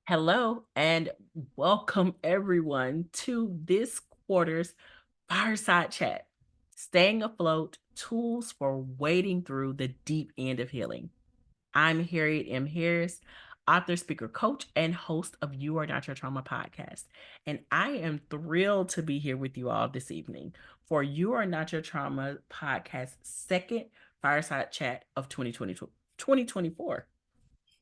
Hello and welcome everyone to this quarter's Fireside Chat. Staying afloat, tools for wading through the deep end of healing. I'm Harriet M. Harris, author, speaker, coach, and host of You Are Not Your Trauma podcast. And I am thrilled to be here with you all this evening for You Are Not Your Trauma podcast's second Fireside Chat of 2024.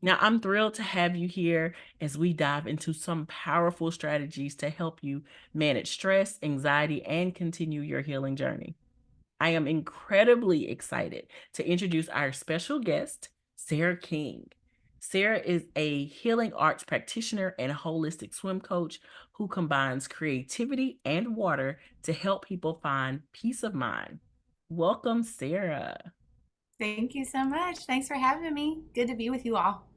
Now, I'm thrilled to have you here as we dive into some powerful strategies to help you manage stress, anxiety, and continue your healing journey. I am incredibly excited to introduce our special guest, Sarah King. Sarah is a healing arts practitioner and holistic swim coach who combines creativity and water to help people find peace of mind. Welcome, Sarah. Thank you so much. Thanks for having me. Good to be with you all.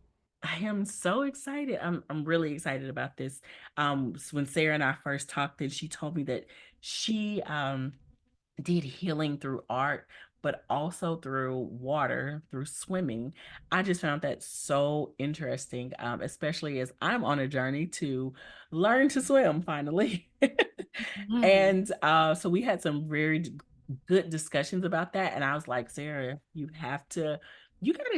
I am so excited. I'm really excited about this. When Sarah and I first talked, and she told me that she did healing through art, but also through water, through swimming. I just found that so interesting, especially as I'm on a journey to learn to swim finally. Mhm. And so we had some very good discussions about that. And I was like, Sarah, you got to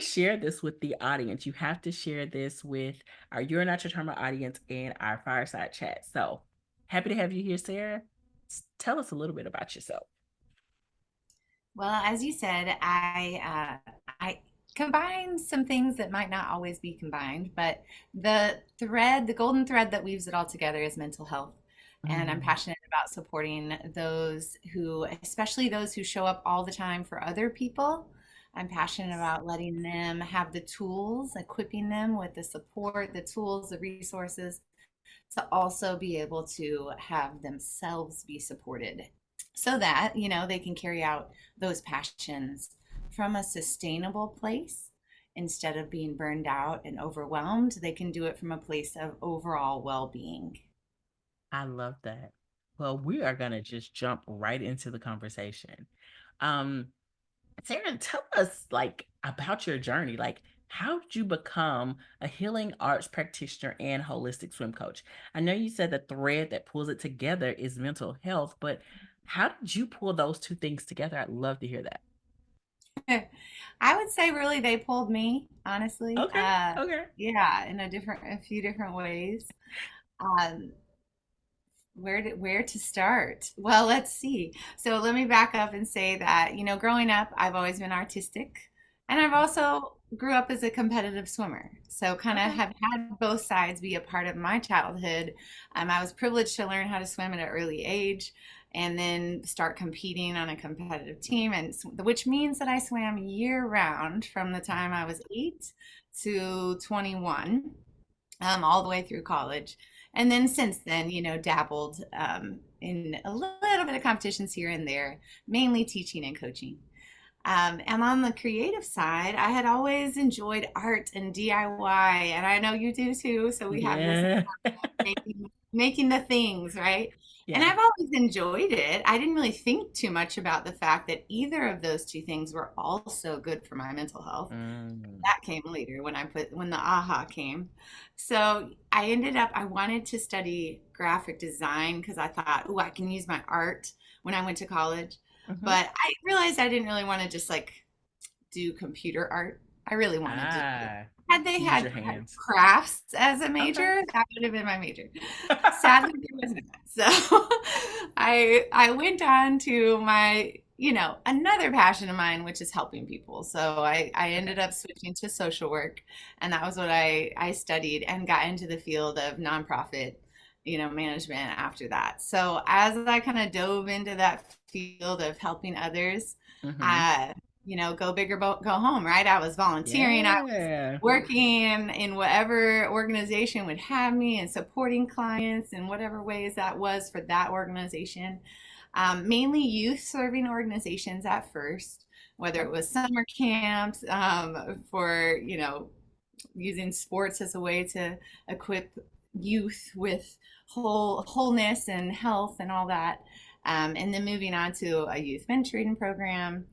share this with the audience. You have to share this with our You're Not Your Trauma audience and our fireside chat. So happy to have you here, Sarah. Tell us a little bit about yourself. Well, as you said, I combine some things that might not always be combined, but the golden thread that weaves it all together is mental health. And I'm Mm, passionate about supporting those who, especially those who show up all the time for other people. I'm passionate about letting them have the tools, equipping them with the support, the tools, the resources to also be able to have themselves be supported so that, they can carry out those passions from a sustainable place instead of being burned out and overwhelmed. They can do it from a place of overall well-being. I love that. Well, we are going to just jump right into the conversation. Um, Sarah, tell us like about your journey. Like, how did you become a healing arts practitioner and holistic swim coach? I know you said the thread that pulls it together is mental health, but how did you pull those two things together? I'd love to hear that. I would say really they pulled me, honestly. Okay. Okay. Yeah, in a few different ways. Um, where to start? Well, let's see. So let me back up and say that, growing up, I've always been artistic, and I've also grew up as a competitive swimmer. So kind of Okay. have had both sides be a part of my childhood. I was privileged to learn how to swim at an early age and then start competing on a competitive team, and which means that I swam year round from the time I was 8 to 21, all the way through college. And then since then, dabbled in a little bit of competitions here and there, mainly teaching and coaching. And on the creative side, I had always enjoyed art and DIY, and I know you do too. So we have this Yeah. making the things, right? And Yeah. I've always enjoyed it. I didn't really think too much about the fact that either of those two things were also good for my mental health. Mm. That came later when the aha came. So I wanted to study graphic design because I thought, oh, I can use my art when I went to college. Hmm. But I realized I didn't really want to just like do computer art. I really wanted to. Ah, Had they use had your hands. crafts as a Okay. major, that would have been my major. Sadly, there was not. So I went on to my, another passion of mine, which is helping people. So I Okay. ended up switching to social work, and that was what I studied and got into the field of nonprofit, management after that. So as I kind of dove into that field of helping others, Hmm. uh, go big or go home, right? I was volunteering. I was Yeah. working in whatever organization would have me and supporting clients in whatever ways that was for that organization. Mainly youth serving organizations at first, whether it Okay. was summer camps for, using sports as a way to equip youth with wholeness and health and all that. And then moving on to a youth mentoring program.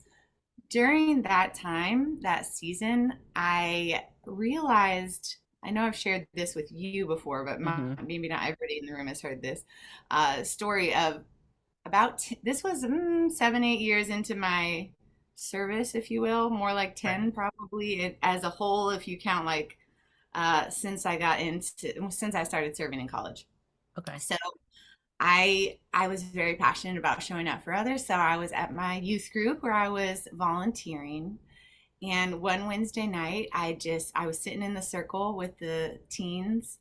During that time, that season, I realized I know I've shared this with you before, but Mm-hmm. maybe not everybody in the room has heard this story of this was 7, 8 years into my service, if you will, more like Right. 10 probably as a whole, if you count like since I started serving in college. Okay. So I was very passionate about showing up for others. So I was at my youth group where I was volunteering. And one Wednesday night, I was sitting in the circle with the teens,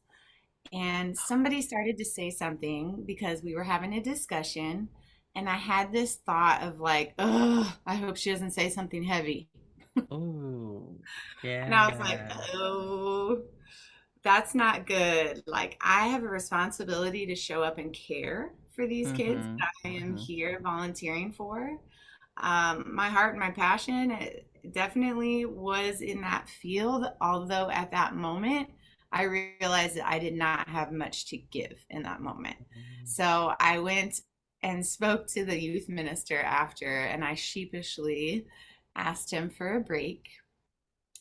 and somebody started to say something because we were having a discussion, and I had this thought of like, oh, I hope she doesn't say something heavy. Oh, And I was like, yeah. oh, that's not good. Like, I have a responsibility to show up and care for these kids Mm-hmm. that I am Mm-hmm. here volunteering for. My heart and my passion it definitely was in that field, although at that moment, I realized that I did not have much to give in that moment. So I went and spoke to the youth minister after, and I sheepishly asked him for a break,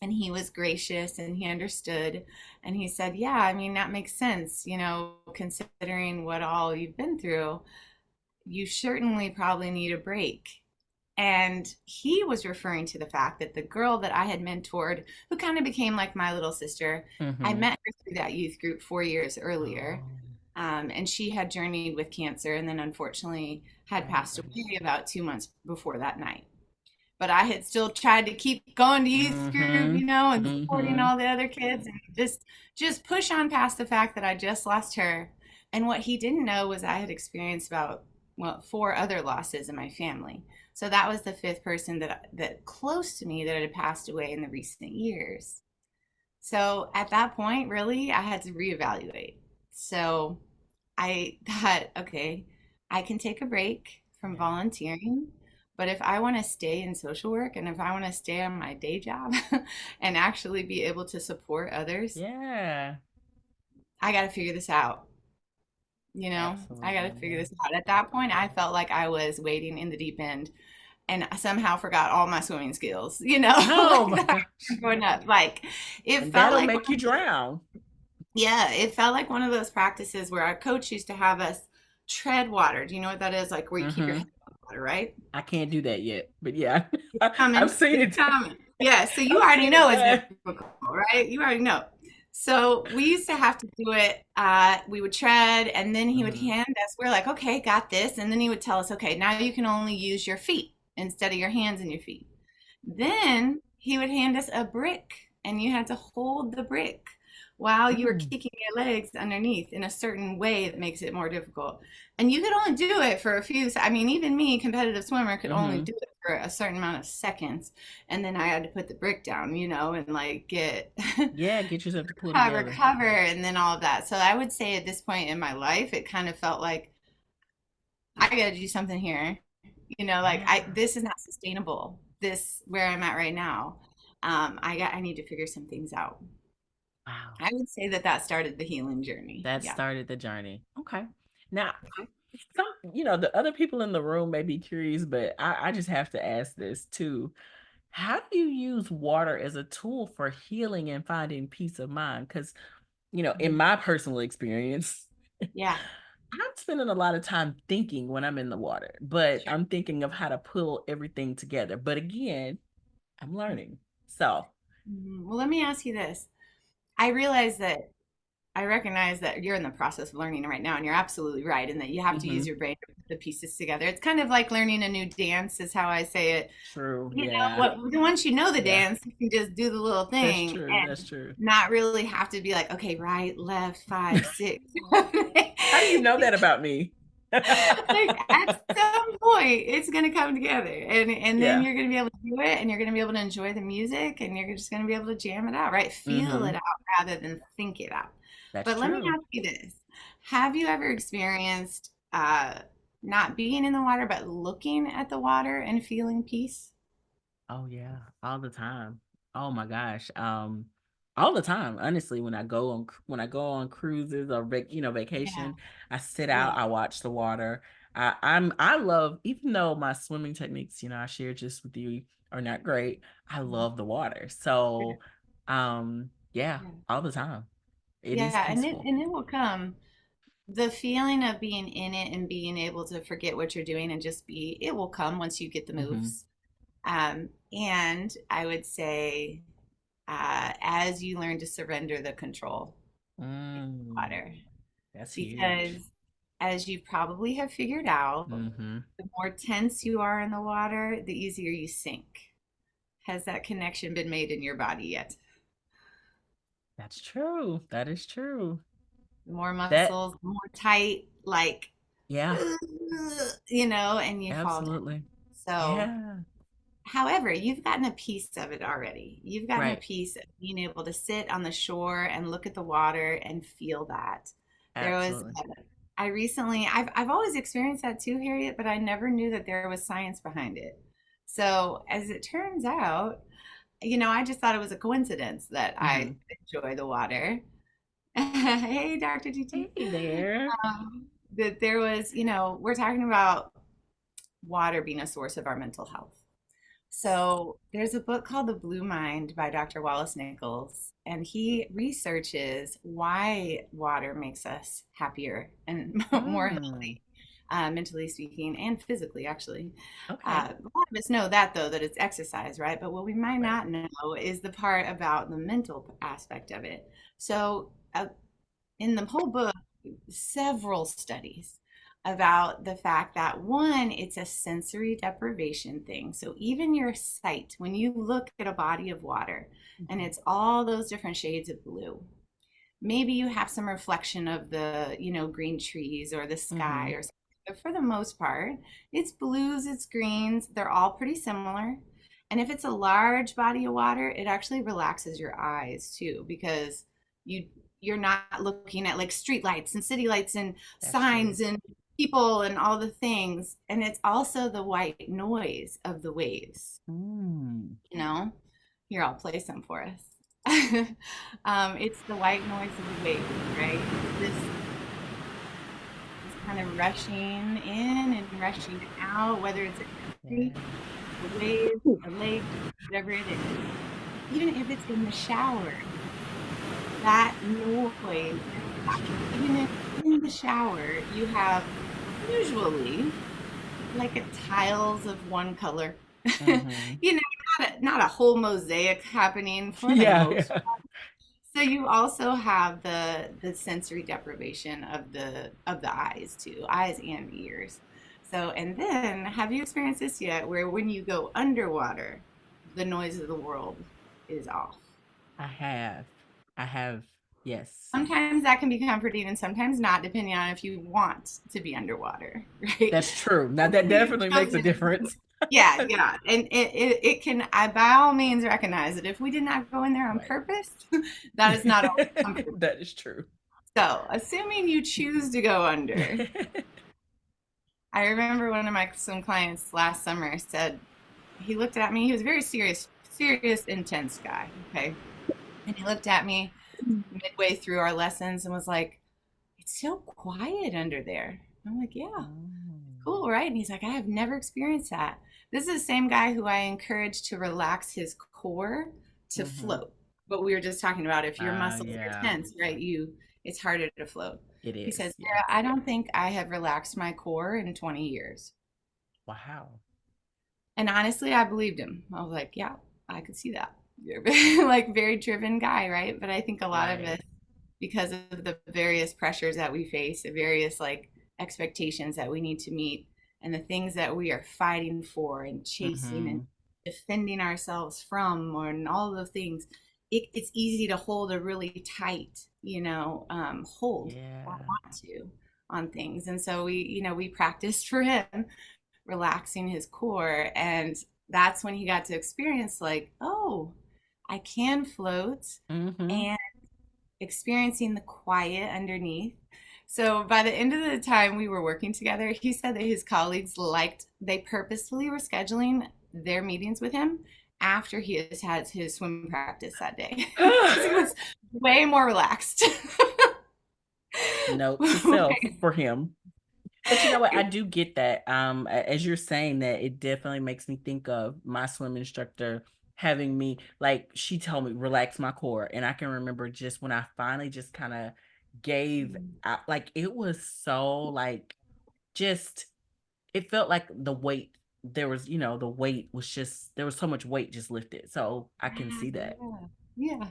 and he was gracious and he understood, and he said, yeah, I mean, that makes sense, considering what all you've been through, you certainly probably need a break. And he was referring to the fact that the girl that I had mentored, who kind of became like my little sister, I Mm-hmm. met her through that youth group 4 years earlier. Oh, And she had journeyed with cancer and then unfortunately had right, passed right. away about 2 months before that night. But I had still tried to keep going to youth group, Mm-hmm. and supporting Mm-hmm. all the other kids, and just push on past the fact that I just lost her. And what he didn't know was I had experienced about, well, 4 other losses in my family. So that was the fifth person that close to me that had passed away in the recent years. So at that point, really, I had to reevaluate. So I thought, okay, I can take a break from Yeah. volunteering, but if I want to stay in social work and if I want to stay on my day job and actually be able to support others, Yeah. I got to figure this out. I got to Absolutely. figure Yeah. this out. At that point, I felt like I was wading in the deep end and I somehow forgot all my swimming skills, Oh like my that gosh. growing up. Like it And felt that'll like make you drown. Yeah, it felt like one of those practices where our coach used to have us tread water. Do you know what that is? Like where you keep your Mm-hmm. head on water, right? I can't do that yet, but yeah, It's I've coming. seen It's it. coming. Yeah, so you I've already seen it know it's done. difficult, right? You already know. So we used to have to do it. We would tread, and then he would Mm-hmm. hand us, we're like, okay, got this. And then he would tell us, okay, now you can only use your feet instead of your hands and your feet. Then he would hand us a brick, and you had to hold the brick while you were Mm. kicking your legs underneath in a certain way that makes it more difficult. And you could only do it for a few. I mean, even me, competitive swimmer, could only Mm-hmm. do it for a certain amount of seconds. And then I had to put the brick down, and like get Yeah, get yourself to pull together. recover, and then all of that. So I would say at this point in my life, it kind of felt like I got to do something here. Like Yeah. this is not sustainable. This where I'm at right now. I need to figure some things out. Wow. I would say that started the healing journey. That Yeah. started the journey. Okay. Now, some, the other people in the room may be curious, but I just have to ask this too. How do you use water as a tool for healing and finding peace of mind? Because, in Mhm. my personal experience, Yeah. I'm spending a lot of time thinking when I'm in the water, but Sure. I'm thinking of how to pull everything together. But again, I'm learning. So, Well, let me ask you this. I realize that I recognize that you're in the process of learning right now, and you're absolutely right, and that you have to use mhm, your brain to put the pieces together. It's kind of like learning a new dance, is how I say it. true. You know Yeah. what? Once you know the Yeah. dance, you can just do the little That's thing true. That's and true. not really have to be like, okay, right, left, 5, 6. How do you know that about me? Like at some point, it's gonna come together, and then Yeah. you're gonna be able to do it, and you're gonna be able to enjoy the music, and you're just gonna be able to jam it out, right? Feel it Hmm. out rather than think it out. That's But let me true. ask you this: have you ever experienced not being in the water, but looking at the water and feeling peace? Oh yeah, all the time. Oh my gosh. All the time. Honestly, when I go on cruises or Yeah, vacation, I sit yeah. out, I watch the water. I love, even though my swimming techniques, I shared just with you, are not great, I Mhm. love the water. So yeah, Yeah. all the time. It is Yeah, and it peaceful. and it will come. The feeling of being in it and being able to forget what you're doing and just be, it will come once you get the Mm-hmm. moves. And I would say, as you learn to surrender the control in the Mm, water, that's huge. because as you probably have figured out, Mm-hmm. the more tense you are in the water, the easier you sink. Has that connection been made in your body yet? That's true. That is true. The more That, muscles, the more tight, like, yeah, and you fall down. absolutely. So, Yeah. however, you've gotten a piece of it already. You've gotten a Right. piece of being able to sit on the shore and look at the water and feel that. There was, Absolutely. I recently, I've always experienced that too, Harriet, but I never knew that there was science behind it. So, as it turns out, I just thought it was a coincidence that Mm-hmm. I enjoy the water. Hey, Dr. Hey GT. there. That there was, we're talking about water being a source of our mental health. So there's a book called The Blue Mind by Dr. Wallace Nichols, and he researches why water makes us happier and more Mm, healthy, mentally speaking, and physically, actually. okay. A lot of us know that, though, that it's exercise, right? But what we might Right. not know is the part about the mental aspect of it. So, in the whole book, several studies about the fact that one, it's a sensory deprivation thing. So even your sight, when you look at a body of water and Mm-hmm. it's all those different shades of blue, maybe you have some reflection of the green trees or the sky Mm-hmm. or something, but for the most part it's blues, it's greens, they're all pretty similar. And if it's a large body of water, it actually relaxes your eyes too, because you you're not looking at like street lights and city lights and That's true. signs and people and all the things. And it's also the white noise of the waves, Mm. you know. Here, I'll play some for us. It's the white noise of the waves, right? It's this kind of rushing in and rushing out, whether it's a creek, Yeah. a wave, a lake, whatever it is. Even if it's in the shower, that noise, even if in the shower you have usually like a tiles of one color, Mm-hmm. you know, not a whole mosaic happening for the Yeah. most. Yeah. So you also have the sensory deprivation of the eyes too, eyes and ears. So, and then have you experienced this yet, where when you go underwater, the noise of the world is off? I have. I have. Yes. Sometimes that can be comforting and sometimes not, depending on if you want to be underwater, right? That's true. Now that You've definitely makes a chosen. difference. Yeah, yeah. And it can, I by all means recognize that if we did not go in there on Right. purpose, that is not always comfortable. That is true. So, assuming you choose to go under, I remember one of my swim clients last summer said, he looked at me, he was a very serious, serious, intense guy. Okay. And he looked at me midway through our lessons and was like, it's so quiet under there. I'm like, yeah, Mm. cool, right? And he's like, I have never experienced that. This is the same guy who I encouraged to relax his core to Mm-hmm. float. But we were just talking about if your muscles are Yeah. tense, right? It's harder to float. It He says, is. Yeah. Sarah, I don't think I have relaxed my core in 20 years. Wow. And honestly, I believed him. I was like, yeah, I could see that. You're like very driven guy, right? But I think a lot of Right. it, because of the various pressures that we face, the various like expectations that we need to meet, and the things that we are fighting for and chasing and Mm-hmm. defending ourselves from, or and all the things, it's easy to hold a really tight, hold or Yeah. want to on things. And so we practiced for him relaxing his core, and that's when he got to experience like, oh, I can float, Mm-hmm. and experiencing the quiet underneath. So by the end of the time we were working together, he said that his colleagues they purposefully were scheduling their meetings with him after he has had his swim practice that day because he was way more relaxed. Note to self for him. But you know what? I do get that. As you're saying that, it definitely makes me think of my swim instructor having me, like, she told me relax my core, and I can remember just when I finally just kind of gave out, like, it was so like, just, it felt like the weight, there was, the weight was just, there was so much weight just lifted, so I can see that. Yeah. Yeah.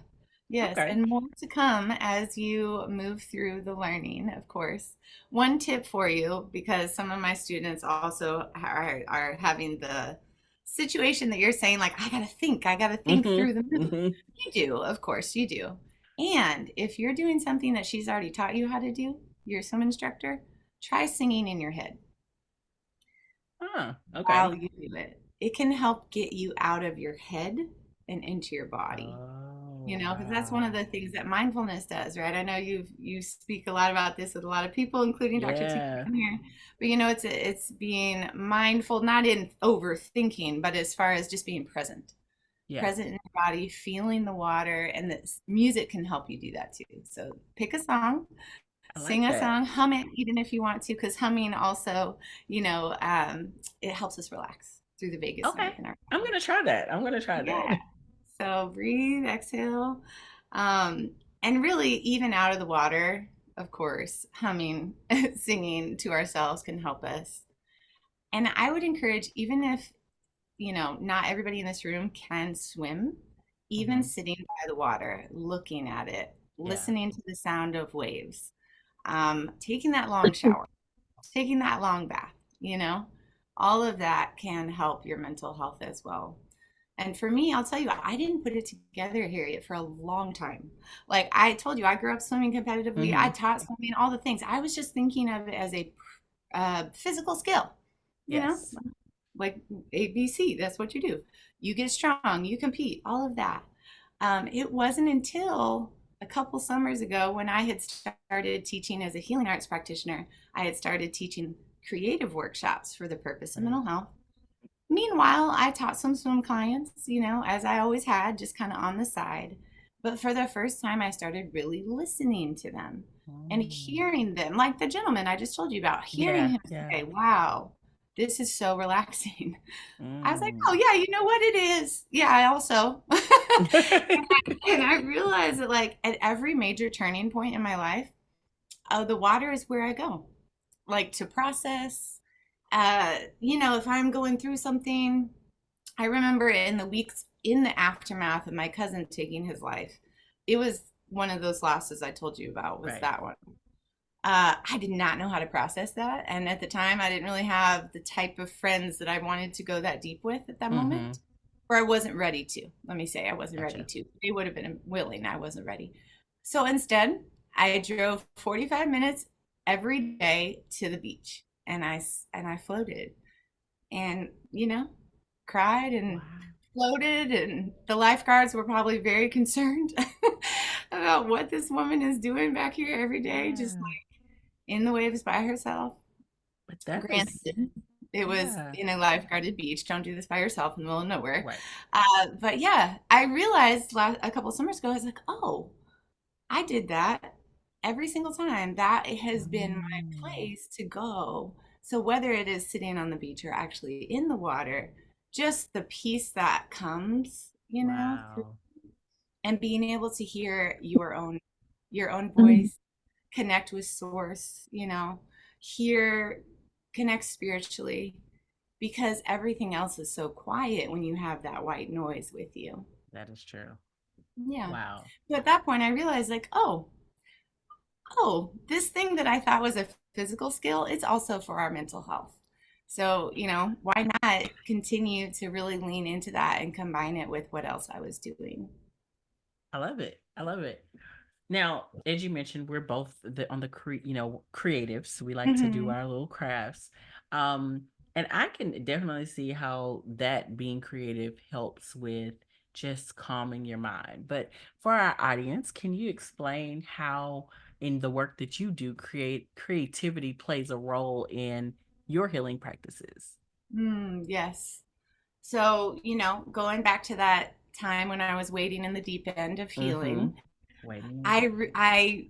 Yes. Okay. And more to come as you move through the learning, of course. One tip for you, because some of my students also are having the situation that you're saying, like, I got to think through the move. Hmm. You do, of course, you do. And if you're doing something that she's already taught you how to do, you're a swim instructor, try singing in your head Okay. while you do it. It can help get you out of your head and into your body, Oh, you know, because that's one of wow. the things that mindfulness does, right? I know you speak a lot about this with a lot of people, including Dr. T Yeah. here. But you know, it's being mindful, not in overthinking, but as far as just being present, Yeah. present in your body, feeling the water, and this music can help you do that too. So pick a song, I sing like a that. song, hum it even if you want to, because humming also, you know, it helps us relax through the vagus Okay. nerve in our I'm body. gonna try that. I'm gonna try Yeah. that. So breathe, exhale, um, and really even out of the water, of course, humming, singing to ourselves can help us. And I would encourage, even if, you know, not everybody in this room can swim, even Hmm. sitting by the water, looking at it, Yeah. listening to the sound of waves, taking that long shower, taking that long bath, you know, all of that can help your mental health as well. And for me, I'll tell you, I didn't put it together, Harriet, for a long time. Like I told you, I grew up swimming competitively. I Hmm. taught swimming, all the things. I was just thinking of it as a physical skill, you know, Yes. like ABC. That's what you do. You get strong, you compete, all of that. It wasn't until a couple summers ago when I had started teaching as a healing arts practitioner, I had started teaching creative workshops for the purpose of Right. mental health. Meanwhile, I taught some swim clients, you know, as I always had, just kind of on the side. But for the first time, I started really listening to them and Mm. hearing them, like the gentleman I just told you about, hearing Yeah. him Yeah. say, wow, this is so relaxing. I was like, Mm. oh, yeah, you know what it is? Yeah, I also. And I realized that, like, at every major turning point in my life, the water is where I go, like to process. You know, if I'm going through something, I remember in the weeks in the aftermath of my cousin taking his life, it was one of those losses I told you about, was Right. that one. I did not know how to process that. And at the time, I didn't really have the type of friends that I wanted to go that deep with at that Hmm. moment, or I wasn't ready to. Let me say, I wasn't ready Gotcha. to. They would have been willing, I wasn't ready. So instead, I drove 45 minutes every day to the beach and I floated and, you know, cried and Wow. floated. And the lifeguards were probably very concerned about what this woman is doing back here every day, just Yeah. in the waves by herself. But that is, Granted, it was yeah. in a lifeguarded beach. Don't do this by yourself in the middle of nowhere. Right. But yeah, I realized a couple of summers ago, I was like, oh, I did that every single time. That has been my Mm. place to go. So whether it is sitting on the beach or actually in the water, just the peace that comes, you know, Wow. and being able to hear your own voice, connect with source, you know, hear, connect spiritually, because everything else is so quiet when you have that white noise with you. That is true. Yeah. Wow. So at that point I realized, like, oh, this thing that I thought was a physical skill, it's also for our mental health. So, you know, why not continue to really lean into that and combine it with what else I was doing? I love it. I love it. Now, as you mentioned, we're both on the creatives. We like to do Hmm. our little crafts. Um, and I can definitely see how that being creative helps with just calming your mind. But for our audience, can you explain how in the work that you do, creativity plays a role in your healing practices? Yes. So, you know, going back to that time when I was wading in the deep end of Mm-hmm. healing, Waiting in the deep. I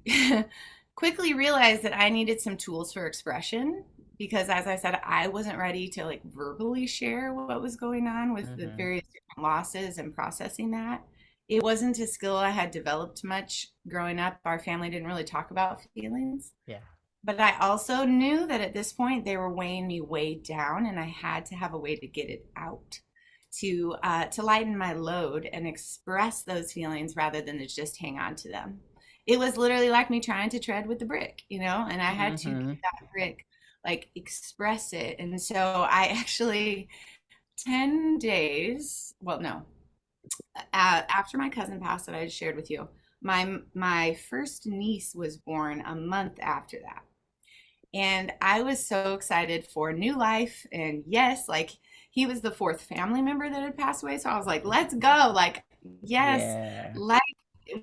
quickly realized that I needed some tools for expression. because as I said, I wasn't ready to like verbally share what was going on with the Mhm. various different losses and processing that. It wasn't a skill I had developed much growing up. Our family didn't really talk about feelings. Yeah. But I also knew that at this point they were weighing me way down, and I had to have a way to get it out, to lighten my load and express those feelings rather than to just hang on to them. It was literally like me trying to tread with the brick, and I had to get Mhm. that brick, like express it. And so I actually 10 days, well, no, after my cousin passed that I shared with you, my first niece was born a month after that. And I was so excited for new life. And yes, like he was the fourth family member that had passed away. So I was like, let's go. Like, yes, Yeah. like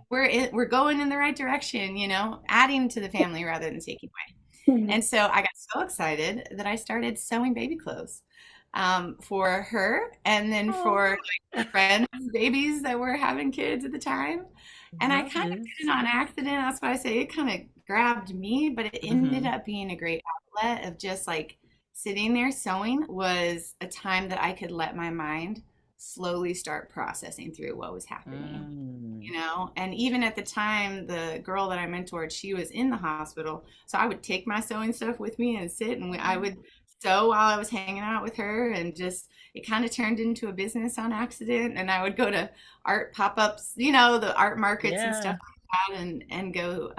we're going in the right direction, adding to the family rather than taking away. Mhm. And so I got so excited that I started sewing baby clothes for her and then for Aw. like friends, babies that were having kids at the time. And I Love kind of did this. it on accident. That's why I say it kind of grabbed me, but it ended Mhm. up being a great outlet of just like sitting there sewing was a time that I could let my mind slowly start processing through what was happening. Mm. And even at the time, the girl that I mentored, she was in the hospital. So I would take my sewing stuff with me and sit and I would sew while I was hanging out with her. And just, it kind of turned into a business on accident. And I would go to art pop ups, the art markets and stuff Yeah. like that, and go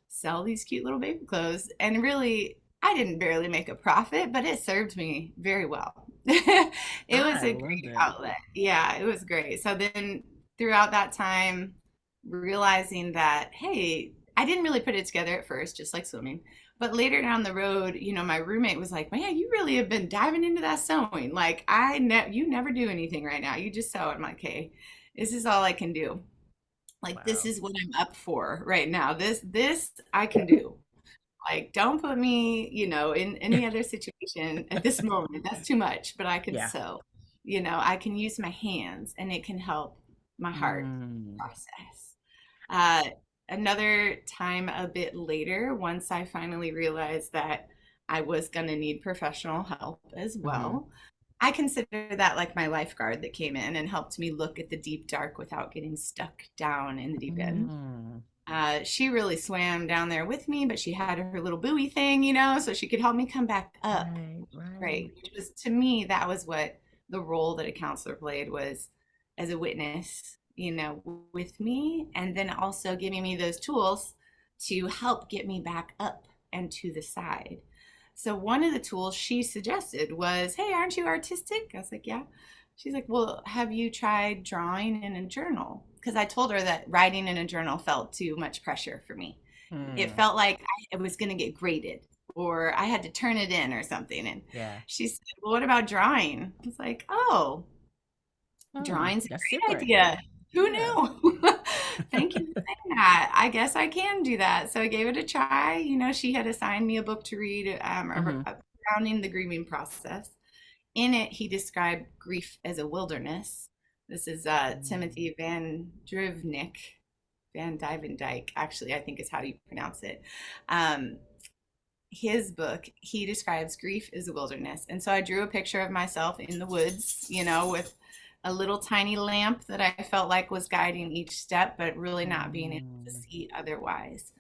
sell these cute little baby clothes. And really, I didn't barely make a profit, but it served me very well. It was I a love great that. outlet. Yeah, it was great. So then throughout that time, realizing that, hey, I didn't really put it together at first, just like swimming. But later down the road, my roommate was like, "Man, you really have been diving into that sewing. Like, you never do anything right now. You just sew." I'm like, "Hey, this is all I can do. Like, this Wow. is what I'm up for right now. This I can do. Like, don't put me, in any other situation at this moment. That's too much, but I can Yeah. sew. I can use my hands and it can help my heart Mm. process." Uh, Another time a bit later, once I finally realized that I was going to need professional help as Mhm. well, I consider that like my lifeguard that came in and helped me look at the deep dark without getting stuck down in the deep end. Mm. She really swam down there with me, but she had her little buoy thing, so she could help me come back up. Right, right. Right. Which was, to me, that was what the role that a counselor played, was as a witness, with me, and then also giving me those tools to help get me back up and to the side. So one of the tools she suggested was, "Hey, aren't you artistic?" I was like, "Yeah." She's like, "Well, have you tried drawing in a journal?" Because I told her that writing in a journal felt too much pressure for me. It Mm. felt like I was going to get graded or I had to turn it in or something. And Yeah. she said, "Well, what about drawing?" I was like, "Oh, drawing's a That's great different. idea. Who Yeah. knew?" Thank you for saying that. I guess I can do that. So I gave it a try. She had assigned me a book to read Mhm. surrounding the grieving process. In it, he described grief as a wilderness. This is Mm. Timothy Van Dyke, actually, I think is how you pronounce it. Um, his book, he describes grief as a wilderness. And so I drew a picture of myself in the woods, with a little tiny lamp that I felt like was guiding each step, but really not being able to Mm. see otherwise.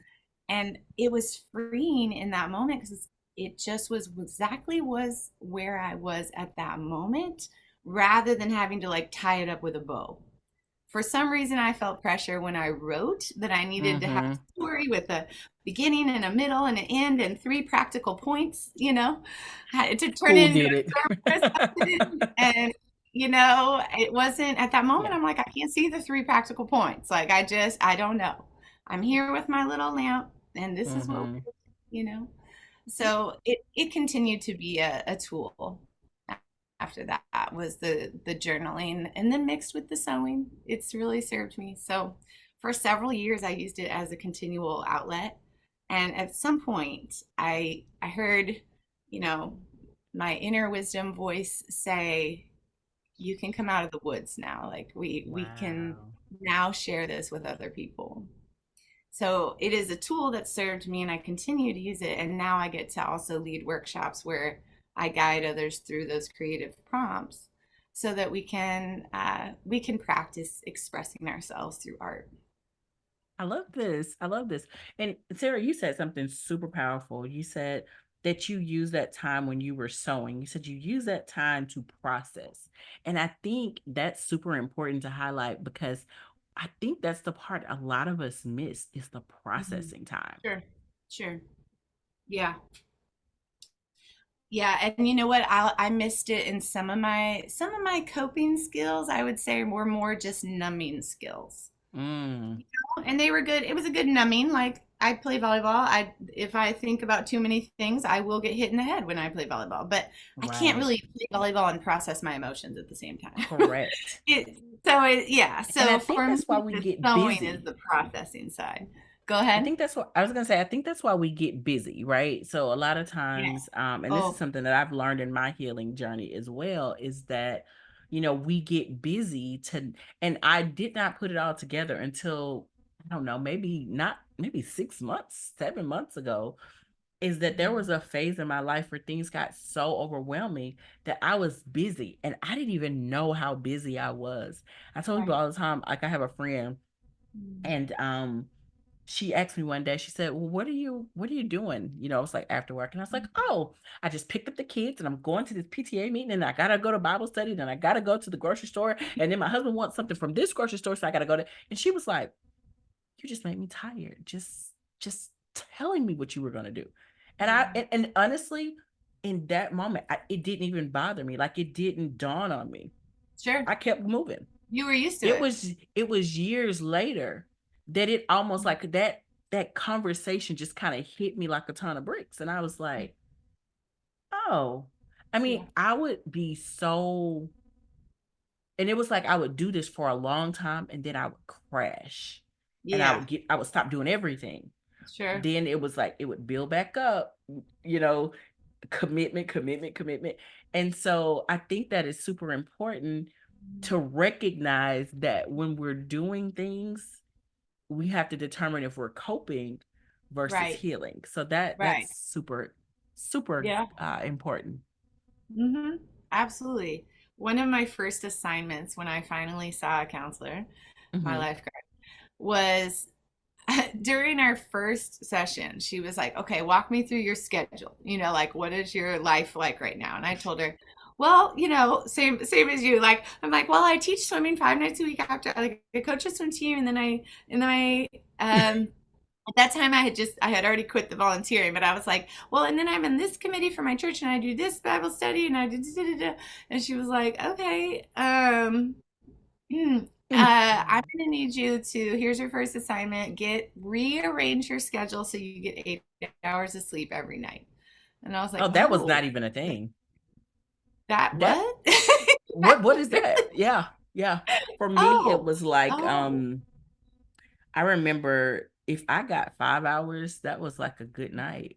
And it was freeing in that moment because it just was where I was at that moment rather than having to like tie it up with a bow. For some reason, I felt pressure when I wrote that I needed to have Mhm. a story with a beginning and a middle and an end and three practical points, to turn Who into did it? a service. And, it wasn't at that moment. Yeah. I'm like, I can't see the three practical points. Like, I don't know. I'm here with my little lamp and this is what, Mhm. you know. So it continued to be a tool. After that was the journaling, and then mixed with the sewing. It's really served me. So for several years I used it as a continual outlet. And at some point I heard, you know, my inner wisdom voice say, "You can come out of the woods now. Like we can Wow. now share this with other people." So it is a tool that served me and I continue to use it. And now I get to also lead workshops where I guide others through those creative prompts so that we can practice expressing ourselves through art. I love this. I love this. And Sarah, you said something super powerful. You said that you use that time when you were sewing. You said you use that time to process. And I think that's super important to highlight because I think that's the part a lot of us miss is the Mhm. processing time. Sure. Sure. Yeah. Yeah, and you know what? I missed it in some of my coping skills, I would say were more just numbing skills. Mm, And they were good. It was a good numbing. Like I play volleyball. I if I think about too many things, I will get hit in the head when I play volleyball. But I can't right. really play volleyball and process my emotions at the same time. Correct. Yeah. And I So think for me, that's why we the get sewing is busy. the processing side. Go I ahead. think that's what I was gonna say. I think that's why we get busy, right? So a lot of Yeah. times, and this is Oh, something that I've learned in my healing journey as well, is that, we get busy and I did not put it all together until, I don't know, maybe not, maybe 6 months, 7 months ago, is that there was a phase in my life where things got so overwhelming that I was busy and I didn't even know how busy I was. I tell people right. all the time, like I have a friend and she asked me one day, she said, well, what are you doing? It's like after work. And I was like, oh, I just picked up the kids and I'm going to this PTA meeting and I gotta go to Bible study, then I gotta go to the grocery store. And then my husband wants something from this grocery store, so I gotta go to, and she was like, you just made me tired. Just telling me what you were gonna do. And I Yeah. and honestly, in that moment, it didn't even bother me. Like it didn't dawn on me. Sure. I kept moving. You were used to it it. was it was years later that it almost like that conversation just kind of hit me like a ton of bricks, and I was like, oh, I Yeah. mean, I would be so, and it was like I would do this for a long time and then I would crash, and Yeah. I would stop doing everything. Sure. Then it was like it would build back up, you know commitment, commitment, commitment. And so I think that is super important to recognize that when we're doing things, we have to determine if we're coping versus Right. healing. So that's Right. super, super Yeah. important. Mm-hmm. Absolutely. One of my first assignments when I finally saw a counselor, my Hmm. life coach, was during our first session. She was like, okay, walk me through your schedule. Like what is your life like right now? And I told her, well, same as you. Like, I'm like, well, I teach swimming 5 nights a week after like I coach a swim team, and then I at that time I had already quit the volunteering, but I was like, well, and then I'm in this committee for my church and I do this Bible study and I do da, da, da. And she was like, okay, I'm gonna need you to, here's your first assignment, rearrange your schedule so you get 8 hours of sleep every night. And I was like, Oh, that was oh, not even a thing. that That what? what is that? Yeah, yeah. For me, it Oh, was like oh, I remember if I got 5 hours, that was like a good night.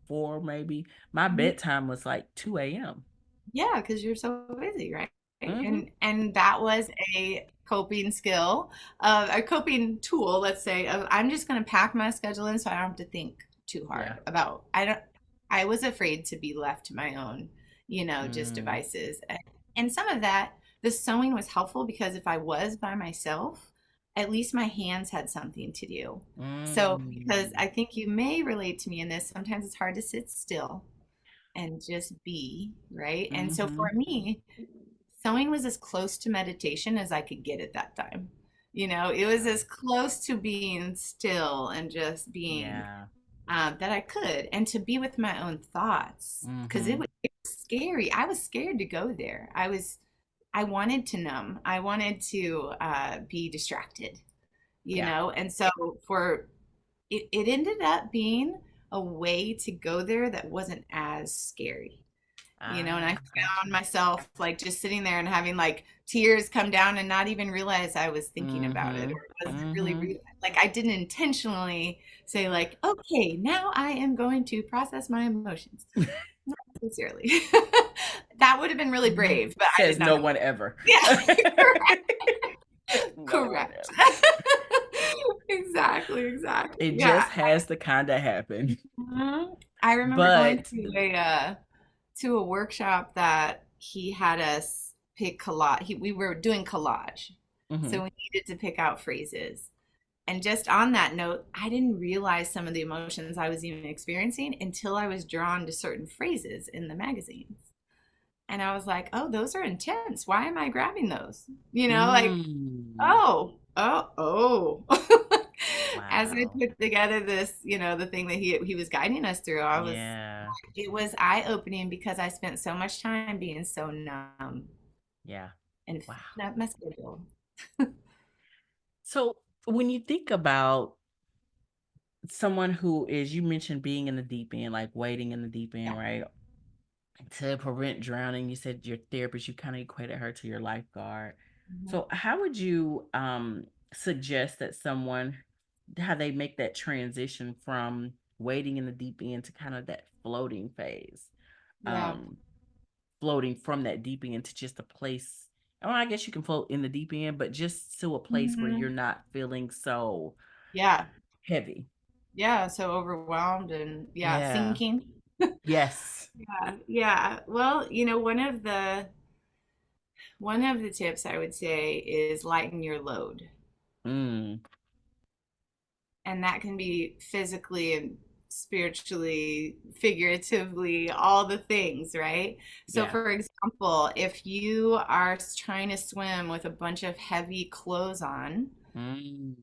Four maybe. My bedtime was like 2 a.m. yeah, because you're so busy, right? Mm-hmm. And that was a coping skill, a coping tool, let's say, of I'm just going to pack my schedule in so I don't have to think too Yeah. hard about. I was afraid to be left to my own, just Mm, devices. And some of that, the sewing was helpful because if I was by myself, at least my hands had something to do. So, because mm, I think you may relate to me in this, sometimes it's hard to sit still and just be, right? And so for mm-hmm. me, sewing was as close to meditation as I could get at that time. It was Yeah. as close to being still and just being Yeah. that I could, and to be with my own thoughts because Mm-hmm. it was scary. I was scared to go there. I wanted to numb. I wanted to be distracted, Yeah. and so for it ended up being a way to go there that wasn't as scary, and I Ah, found gotcha. myself like just sitting there and having like tears come down and not even realize I was thinking about it Mm-hmm. or wasn't really Mm-hmm. like I didn't intentionally say like, okay, now I am going to process my emotions. Not sincerely. That would have been really brave, but I Says did not no know. one ever. Yeah, No one correct. ever. Exactly. It just Yeah. has to kind of happen. I remember going But to a workshop that he had us pick collage. We were doing collage, so mhm. we needed to pick out phrases. And just on that note, I didn't realize some of the emotions I was even experiencing until I was drawn to certain phrases in the magazines. And I was like, oh, those are intense. Why am I grabbing those? Like, Mm. oh. As I Wow. put together this, the thing that he was guiding us through, Yeah. it was eye-opening because I spent so much time being so numb Yeah. and Wow. filling up my schedule. So when you think about someone who is, you mentioned being in the deep end, like wading in the deep Yeah. end, right? To prevent drowning, you said your therapist, you kind of equated her to your lifeguard. Mhm. So how would you suggest that someone, how they make that transition from wading in the deep end to kind of that floating phase? Yeah. Um, Floating from that deep end to just a place. Oh, I guess you can float in the deep end, but just to a place where you're Mhm. not feeling so Yeah. heavy. Yeah. So overwhelmed and yeah, Yeah. sinking. Yes. Yeah. Well, one of the tips I would say is lighten your load. Mm, And that can be physically and spiritually, figuratively, all the things, right? So, yeah. for example, if you are trying to swim with a bunch of heavy clothes on, Mm,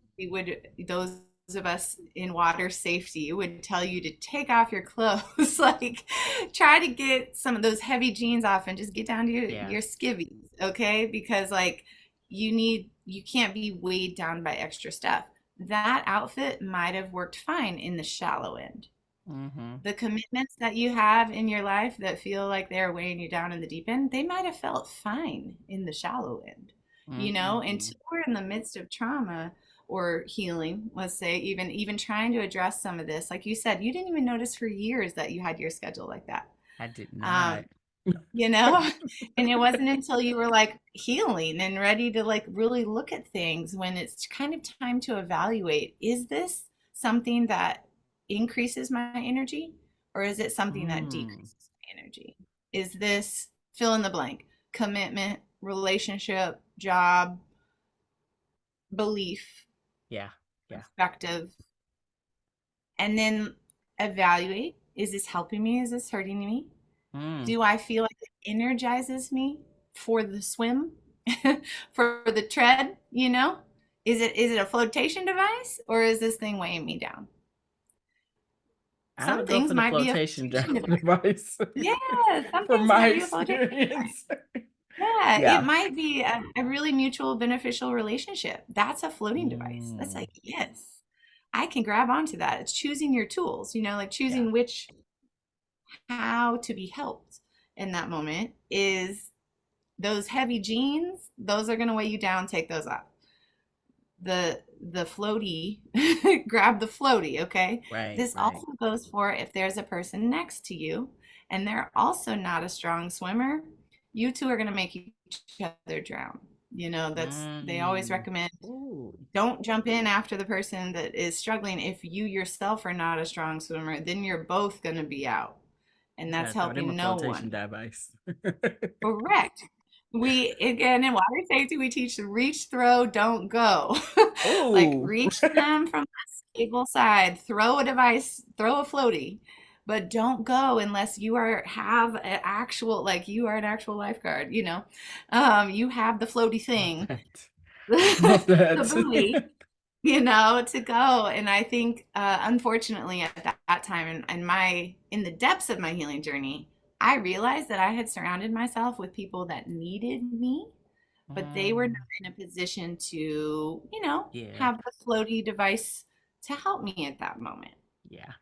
those of us in water safety would tell you to take off your clothes, like try to get some of those heavy jeans off and just get down to yeah. your skivvies, okay? Because like you can't be weighed down by extra stuff. That outfit might have worked fine in the shallow end. Mm-hmm. The commitments that you have in your life that feel like they're weighing you down in the deep end, they might have felt fine in the shallow end, Mm-hmm. until we're in the midst of trauma or healing, let's say, even trying to address some of this. Like you said, you didn't even notice for years that you had your schedule like that. I did Um, not. you know and it wasn't until you were like healing and ready to like really look at things when it's kind of time to evaluate, is this something that increases my energy or is it something that Mm, decreases my energy? Is this fill in the blank, commitment, relationship, job, belief, yeah. Yeah. perspective? And then evaluate, is this helping me, is this hurting me? Mm. Do I feel like it energizes me for the swim, for the tread? Is it a flotation device or is this thing weighing me down? I Some would go things for the might be a flotation flotation device. device Yeah, some from things my might be a flotation device. experience. Yeah, it Yeah. might be a really mutual beneficial relationship. That's a floating device. That's Mm, like, yes, I can grab onto that. It's choosing your tools, like yeah. choosing how to be helped in that moment is those heavy jeans, those are going to weigh you down. Take those off. The floaty, grab the floaty, okay? Right. This Right. also goes for if there's a person next to you and they're also not a strong swimmer, you two are going to make each other drown. They always Mm. recommend Ooh. don't jump in after the person that is struggling. If you yourself are not a strong swimmer, then you're both going to be out. And You that's gotta throw them a helping no flotation one. device. Correct. We, again, in water safety, we teach reach, throw, don't go. Like Oh. reach them from the stable side, throw a device, throw a floaty, but don't go unless you have an actual, like you are an actual lifeguard, you have the floaty Love thing, that. Love the buoy, that. to go. And I think, unfortunately, at that time, in the depths of my healing journey, I realized that I had surrounded myself with people that needed me, but they were not Mm, in a position to, yeah. have the floaty device to help me at that moment. Yeah.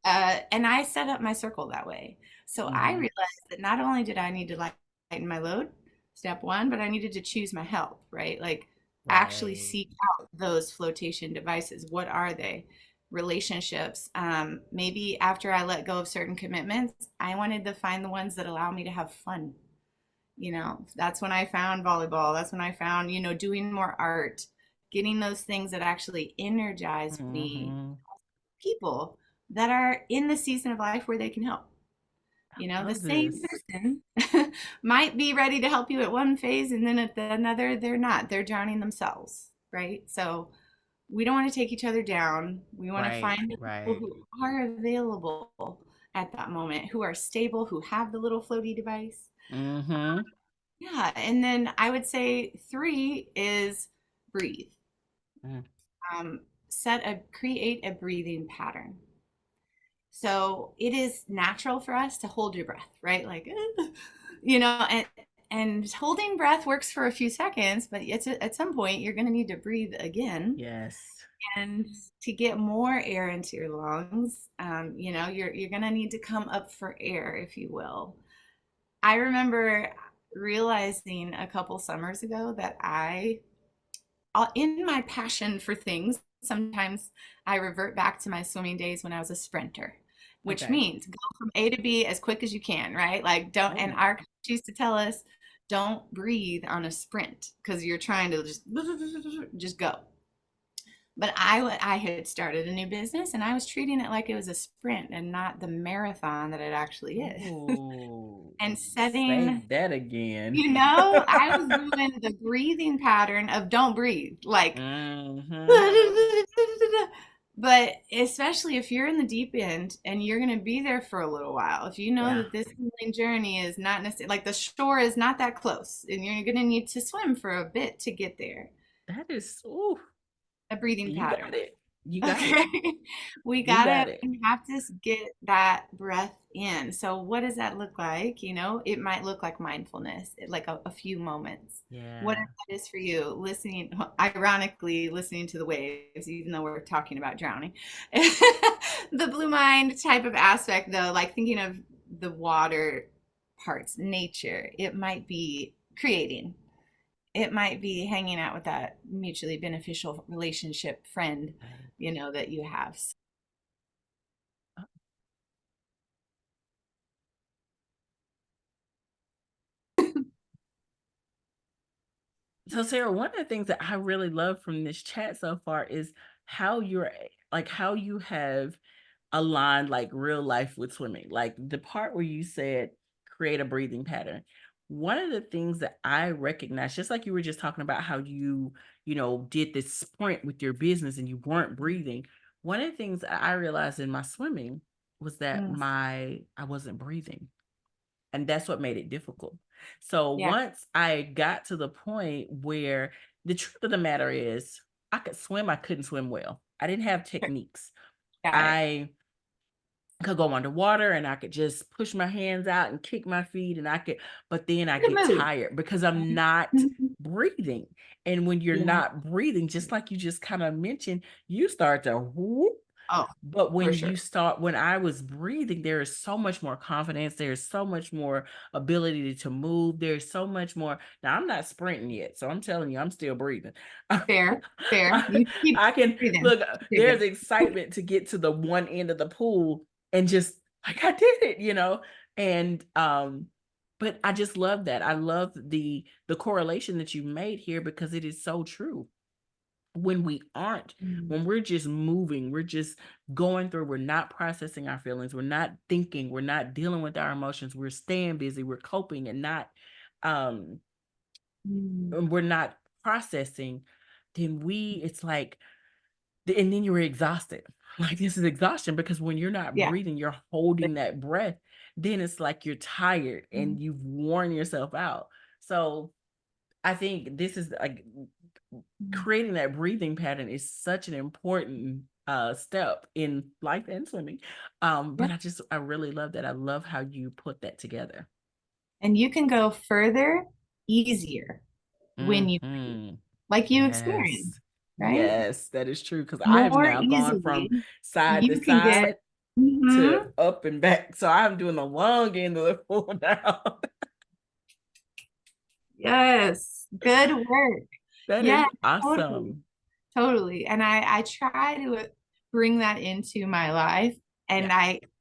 And I set up my circle that way. So I Mm-hmm. realized that not only did I need to lighten my load, step one, but I needed to choose my help, right? Like actually Right. seek out those flotation devices. What are they? Relationships. Maybe after I let go of certain commitments, I wanted to find the ones that allow me to have fun. That's when I found volleyball. That's when I found, doing more art. getting those things that actually energize me, Mhm. people that are in the season of life where they can help. The Love same this. person might be ready to help you at one phase, and then at another, they're not. They're drowning themselves, right? So we don't want to take each other down. We want to Right, find the people right. who are available at that moment, who are stable, who have the little floaty device. Mhm. Yeah. And then I would say three is breathe. Mm. Create a breathing pattern. So it is natural for us to hold your breath, right? Like, and holding breath works for a few seconds, but at some point you're going to need to breathe again. Yes. And to get more air into your lungs, you're going to need to come up for air, if you will. I remember realizing a couple summers ago that in my passion for things, sometimes I revert back to my swimming days when I was a sprinter, which Okay. means go from A to B as quick as you can, right? Like, don't, and Oh, our coach used to tell us, don't breathe on a sprint because you're trying to just go. But I had started a new business and I was treating it like it was a sprint and not the marathon that it actually is. oh. And Say setting, that again. I was doing the breathing pattern of don't breathe, like, Mhm. but especially if you're in the deep end and you're going to be there for a little while, if you know Yeah. that this healing journey is not necessarily like the shore is not that close and you're going to need to swim for a bit to get there, That is ooh, a breathing you got pattern. it. You got it. Okay. You got it. We have to get that breath in. So what does that look like? It might look like mindfulness, like a few moments. Whatever Yeah. that is for you, listening, ironically, listening to the waves, even though we're talking about drowning. The blue mind type of aspect, though, like thinking of the water parts, nature, it might be creating, it might be hanging out with that mutually beneficial relationship friend, Right. that you have. So Sarah, one of the things that I really love from this chat so far is how you're like how you have aligned like real life with swimming. Like the part where you said create a breathing pattern. One of the things that I recognize, just like you were just talking about how did this sprint with your business and you weren't breathing. One of the things that I realized in my swimming was that Mm, I wasn't breathing. And that's what made it difficult. So yeah, once I got to the point where the truth of the matter is I could swim, I couldn't swim well. I didn't have techniques. got it. I could go underwater and I could just push my hands out and kick my feet but then I Good get move. tired because I'm not breathing. And when you're Yeah. not breathing, just like you just kind of mentioned, you start to whoop. Oh, But for sure. when I was breathing, there is so much more confidence. There's so much more ability to move. There's so much more. Now, I'm not sprinting yet. So I'm telling you, I'm still breathing. Fair, fair. I, You keep I can breathing. look, You're there's good. excitement to get to the one end of the pool and just like I did it. And but I just love that. I love the correlation that you made here because it is so true. When we aren't, Mm, when we're just moving, we're just going through, we're not processing our feelings, we're not thinking, we're not dealing with our emotions, we're staying busy, we're coping and not um mm, and we're not processing, then it's like and then you're exhausted. Like this is exhaustion because when you're not yeah. breathing, you're holding that breath, then it's like you're tired Mm, and you've worn yourself out. So I think this is like mm. creating that breathing pattern is such an important step in life and swimming. Yeah. But I really love that. I love how you put that together. And you can go further, easier when you breathe, Hmm. like you experienced, Yes. right? Yes, that is true. Because I have More now gone from easily, side to you can get. side to Mhm. up and back. So I'm doing the long end of the pool now. Yes, good work. That Yeah, is totally. awesome. Totally. And I try to bring that into my life. Yeah. And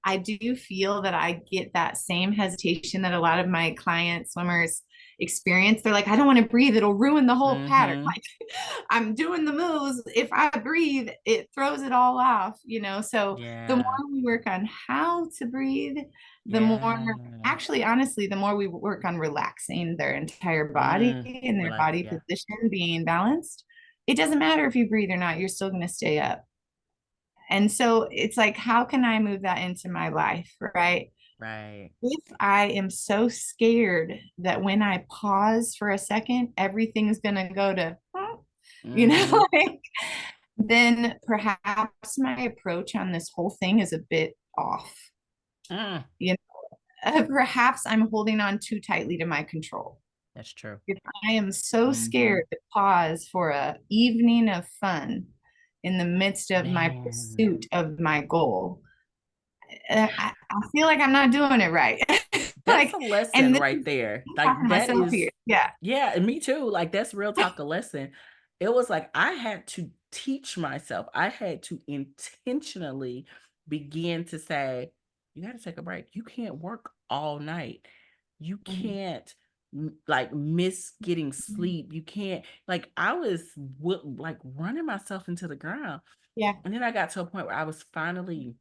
I do feel that I get that same hesitation that a lot of my client swimmers experience, they're like, I don't want to breathe, it'll ruin the whole pattern. Mm-hmm. Like, I'm doing the moves, if I breathe it throws it all off, so the more Yeah. we work on how to breathe, the more, Yeah. actually, honestly, the more we work on relaxing their entire body and their Relax. body Yeah. position being balanced, it doesn't matter if you breathe or not, you're still going to stay up. And so it's like, how can I move that into my life, right? Right. If I am so scared that when I pause for a second, everything's going to go to, huh, Mm-hmm. like, then perhaps my approach on this whole thing is a bit off. Mm. You Perhaps I'm holding on too tightly to my control. That's true. If I am so Mm-hmm. scared to pause for a evening of fun in the midst of my Man. pursuit of my goal, I feel like I'm not doing it right. That's a Like, lesson and this right is there. me talking Like to that myself here. is, Yeah. yeah, and me too. Like that's real talk a lesson. It was like I had to teach myself. I had to intentionally begin to say, you got to take a break. You can't work all night. You Mhm. can't like miss getting sleep. You can't like I was like running myself into the ground. Yeah. And then I got to a point where I was finally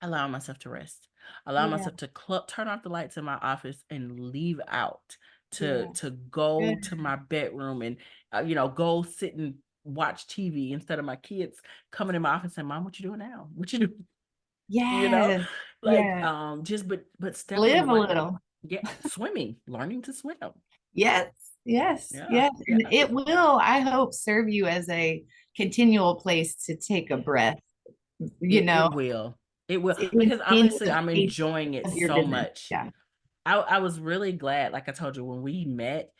allowing myself to rest, allow Yeah. myself to turn off the lights in my office and leave out Yeah. to go Good. to my bedroom and go sit and watch TV instead of my kids coming in my office saying, "Mom, what you doing now? What you doing?" You know, Yes. like Yeah. just but stepping Live a away. little. Yeah, swimming, learning to swim. Yes. Yes. Yeah, Yes. And yeah. it will, I hope, serve you as a continual place to take a breath, It will. It will in, because in honestly, the I'm face enjoying it of your so business. much. Yeah. I was really glad, like I told you, when we met,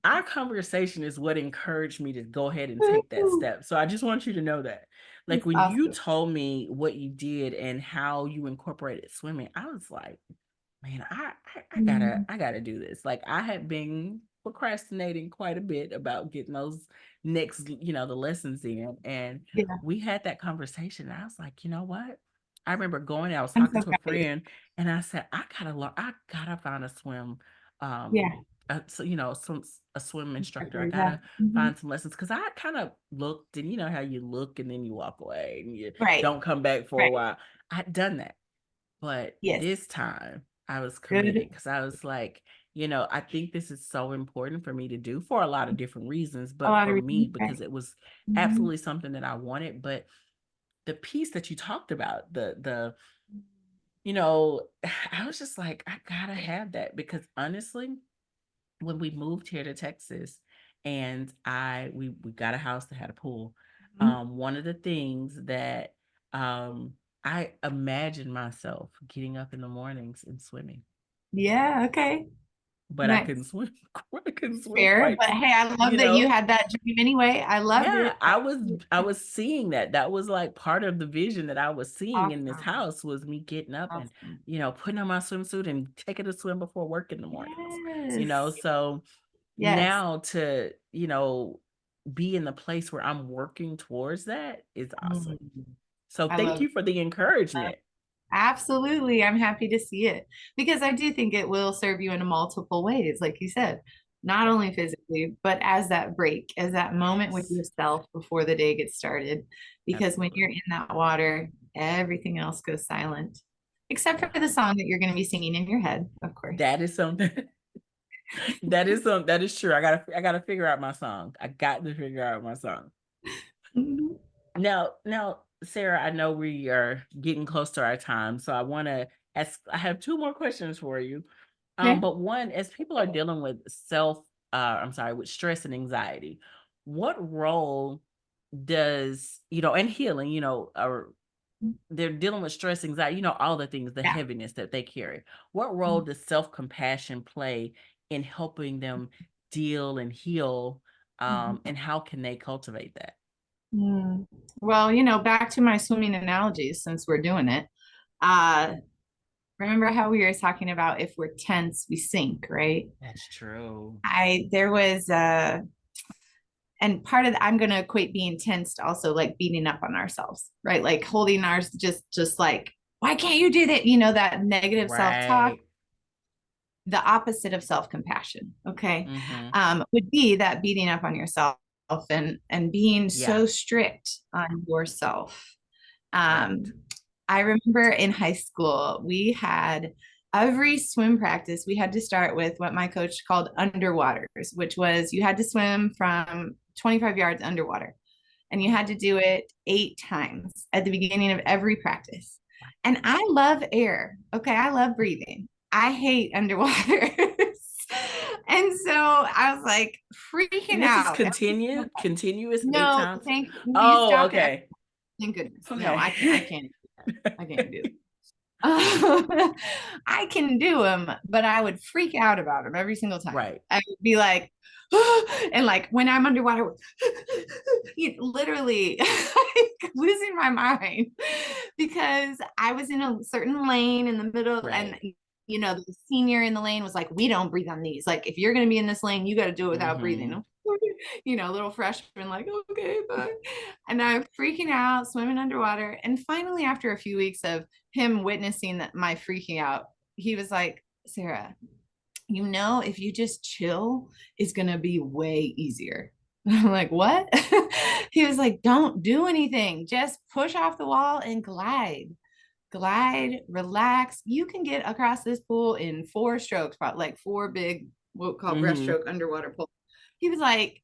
our conversation is what encouraged me to go ahead and take that Woo. step. So I just want you to know that. Like That's when you awesome. told me what you did and how you incorporated swimming, I was like, man, Mm. I gotta do this. Like I had been procrastinating quite a bit about getting those next, the lessons in. And Yeah. we had that conversation. And I was like, you know what? I remember going, I was I'm talking so to a proud of you. friend and I said, I gotta learn, I gotta find a swim, Yeah. so a swim instructor. I Exactly. Yeah. gotta Mhm. find some lessons because I kind of looked and you know how you look and then you walk away and you Right. don't come back for a Right. while. I'd done that. But Yes. this time I was committed Good. because I was like, I think this is so important for me to do for a lot of different reasons, A but lot for of me, reasons. because Right. it was Mhm. absolutely something that I wanted. But the piece that you talked about, I was just like, I gotta have that because honestly, when we moved here to Texas and we got a house that had a pool, Mhm. one of the things that I imagined myself getting up in the mornings and swimming, Yeah. Okay. but I couldn't Nice. swim. I couldn't swim Fair. quite, But hey, I love you that you know. had that dream anyway. I loved Yeah, it. I was seeing that. That was like part of the vision that I was seeing in this Awesome. house was me getting up and, Awesome. putting on my swimsuit and taking a swim before work in the mornings. Yes. So Yes. now to, be in the place where I'm working towards that is awesome. Mm. So I thank love you for the that. encouragement. Absolutely. I'm happy to see it because I do think it will serve you in multiple ways, like you said, not Yeah. only physically, but as that break, as that moment with Yes. yourself before the day gets started. Because when Absolutely. you're in that water, everything else goes silent, except for the song that you're going to be singing in your head, of course. That is something that is true. I gotta figure out my song. I got to figure out my song. Mhm. Now, Sarah, I know we are getting close to our time, so I want to ask. I have two more questions for you. Okay. But one, as people are dealing with with stress and anxiety, what role does and healing, or they're dealing with stress, anxiety, all the things, the Yeah. heaviness that they carry. What role does self compassion play in helping them deal and heal? Mhm. And how can they cultivate that? Mm. Well, back to my swimming analogies since we're doing it. Uh, Remember how we were talking about if we're tense, we sink, right? That's true. There was and part of I'm going to equate being tense to also like beating up on ourselves, right? Like holding ours just like, why can't you do that? That negative self-talk. Right. the opposite of self-compassion, okay, Mm-hmm. would be that beating up on yourself and being Yeah. so strict on yourself. Right. um, I remember in high school, we had every swim practice, we had to start with what my coach called underwaters, which was you had to swim from 25 yards underwater and you had to do it 8 times at the beginning of every practice. And I love air. Okay. I love breathing. I hate underwater. And so I was like freaking And this is out. continuous eight No, times. thank we Oh, stopped it. okay. Thank goodness. No, I can't. I Okay. can't. I can't do it. I can do them, but I would freak out about them every single time. Right. I would be like, and like when I'm underwater, literally like, losing my mind because I was in a certain lane in the middle, and Right. the senior in the lane was like, "We don't breathe on these. Like, if you're going to be in this lane, you got to do it without Mm-hmm. breathing." Little freshman, like, okay, bye. And I'm freaking out, swimming underwater. And finally, after a few weeks of him witnessing that my freaking out, he was like, "Sarah, if you just chill, it's going to be way easier." I'm like, "What?" He was like, "Don't do anything. Just push off the wall and glide, relax. You can get across this pool in 4 strokes, like 4 big, what we call Mm-hmm. breaststroke underwater pool." He was like,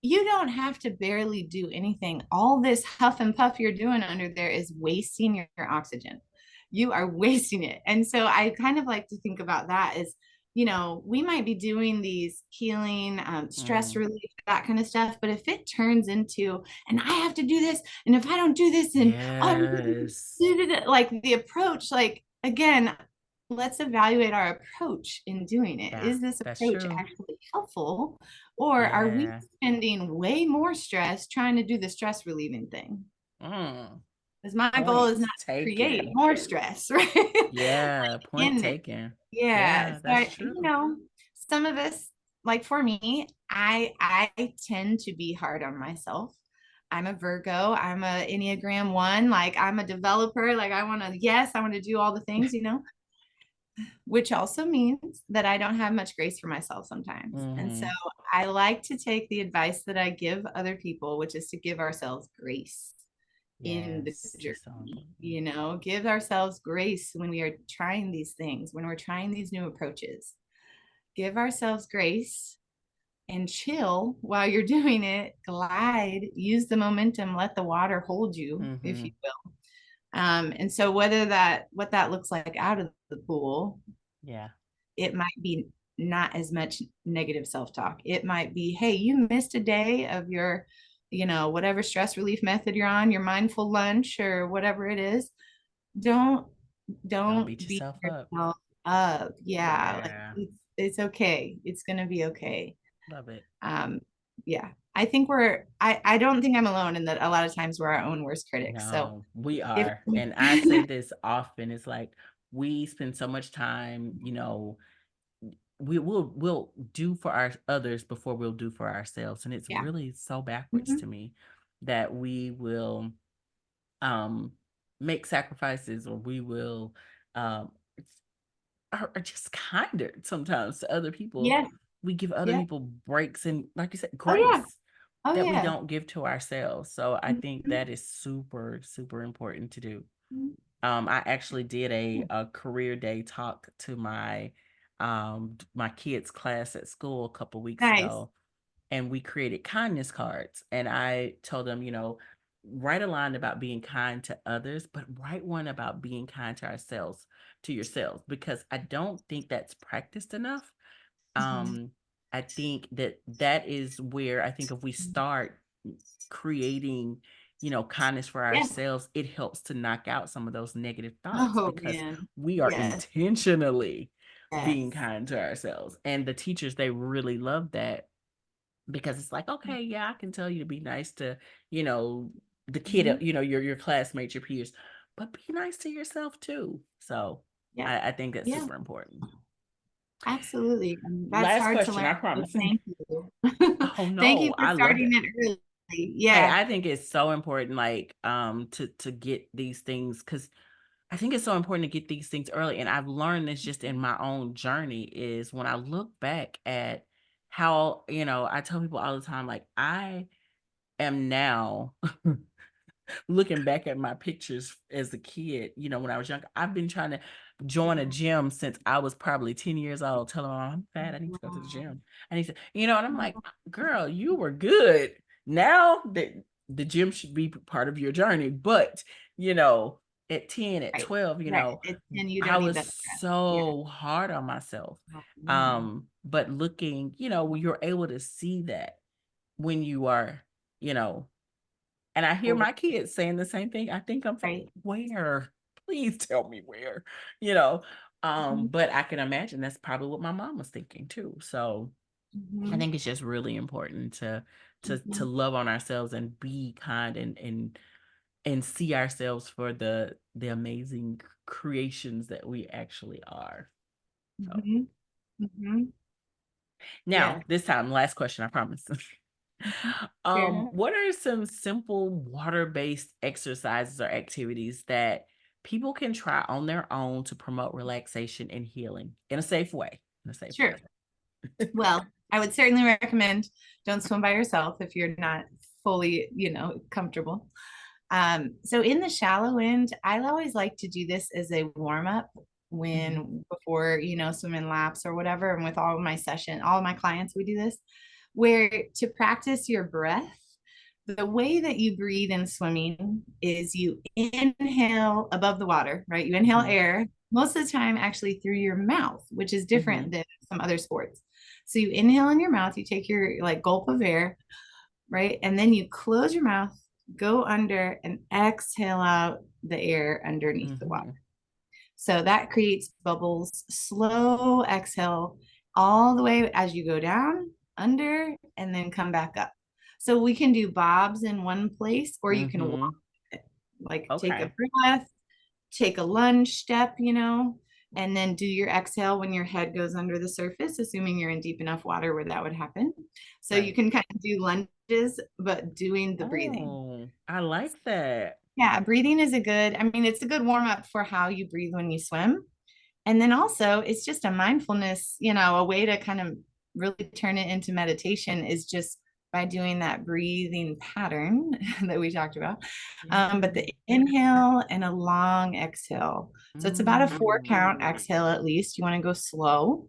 "You don't have to barely do anything. All this huff and puff you're doing under there is wasting your oxygen. You are wasting it." And so I kind of like to think about that as, we might be doing these healing, stress Mm. relief, that kind of stuff. But if it turns into, and I have to do this, and if I don't do this, then I'm Yes. like the approach, like, again, let's evaluate our approach in doing it. Yeah, Is this that's approach true. actually helpful? Or are we Yeah. spending way more stress trying to do the stress relieving thing? Mm. Because my goal is not Point to create taken. more stress, right? Yeah, point In it. taken. Yeah. Yeah, So that's true. some of us, like for me, I tend to be hard on myself. I'm a Virgo. I'm a Enneagram 1. Like I'm a developer. Like I want to do all the things, which also means that I don't have much grace for myself sometimes. And so Mm-hmm. I like to take the advice that I give other people, which is to give ourselves grace in the Yes, it's so journey. important. Give ourselves grace when we are trying these things, when we're trying these new approaches. Give ourselves grace and chill while you're doing it. Glide, use the momentum, let the water hold you, if Mm-hmm. you will. And so what that looks like out of the pool, Yeah. it might be not as much negative self-talk. It might be, "Hey, you missed a day of your, whatever stress relief method you're on, your mindful lunch or whatever it is. Don't Don't don't beat beat yourself up. yourself up." Yeah, like Yeah. it's okay. It's gonna be okay. Love it. Um, yeah. I don't think I'm alone in that a lot of times we're our own worst critics. So No, we if are. And I say this often. It's like we spend so much time, we'll do for our others before we'll do for ourselves. And it's yeah. really so backwards to Mhm. me that we will um make sacrifices, or we will um are just kinder sometimes to other people. Yes. We give other Yeah. people breaks and, like you said, Oh yeah. grace Oh that we yeah. don't give to ourselves. So I think Mhm. that is super, super important to do. Mhm. I actually did a career day talk to my kids' class at school a couple weeks Nice. ago, and we created kindness cards. And I told them, write a line about being kind to others, but write one about being kind to ourselves, to yourselves, because I don't think that's practiced enough. Mhm. um I think that is where I think if we start creating, kindness for Yes. ourselves, it helps to knock out some of those negative thoughts, Oh because man. we are Yes. intentionally being Yes. kind to ourselves. And the teachers, they really love that, because it's like, okay, yeah, I can tell you to be nice to, you know, the kid, Mhm. your classmates, your peers, but be nice to yourself too. So Yeah. I think that's Yeah. super important. Absolutely. That's Last hard to question, learn. I So promise. thank you. Oh Thank you no, for I love starting it. it early. Hey, Yeah. I think it's so important, like, to get these things, because I think it's so important to get these things early. And I've learned this just in my own journey is when I look back at how, I tell people all the time, like, I am now looking back at my pictures as a kid, when I was young. I've been trying to join a gym since I was probably 10 years old, telling my mom, I'm fat, I need to go to the Wow. gym. I need to, and I'm like, girl, you were good. Now that the gym should be part of your journey. But, you know, at 10, at Right. 12, Right. And you I don't need was that stress. Yeah. so hard on myself. Oh, no. But looking, when you're able to see that when you are, you know, and I hear Over. my kids saying the same thing. I think I'm Right. where? Please tell me where, you know. Mhm. But I can imagine that's probably what my mom was thinking too. So I Mhm. think it's just really important to Mhm. love on ourselves and be kind and see ourselves for the amazing creations that we actually are. So Mhm. Mhm. now Yeah. this time, last question, I promise. Mhm. Fair enough. What are some simple water-based exercises or activities that people can try on their own to promote relaxation and healing in a safe way? In a safe Sure. way. Well, I would certainly recommend don't swim by yourself if you're not fully, comfortable. So in the shallow end, I always like to do this as a warm up Mhm, when before, swimming laps or whatever. And with all of my session, all of my clients, we do this where to practice your breath. The way that you breathe in swimming is you inhale above the water, right? You inhale mhm, air most of the time actually through your mouth, which is different mhm, than some other sports. So you inhale in your mouth, you take your like gulp of air, right? And then you close your mouth, go under, and exhale out the air underneath the water. mhm. So that creates bubbles. Slow exhale all the way as you go down, under, and then come back up. So we can do bobs in one place, or you can walk Mhm. it. Like take a Okay. breath, take a lunge step, and then do your exhale when your head goes under the surface, assuming you're in deep enough water where that would happen. So you Right. can kind of do lunges, but doing the breathing. Oh, I like that. Yeah, breathing is it's a good warm up for how you breathe when you swim. And then also, it's just a mindfulness, a way to kind of really turn it into meditation is just by doing that breathing pattern that we talked about. But the Yeah. inhale and a long exhale. So it's about a 4 count Mm. exhale at least. You want to go slow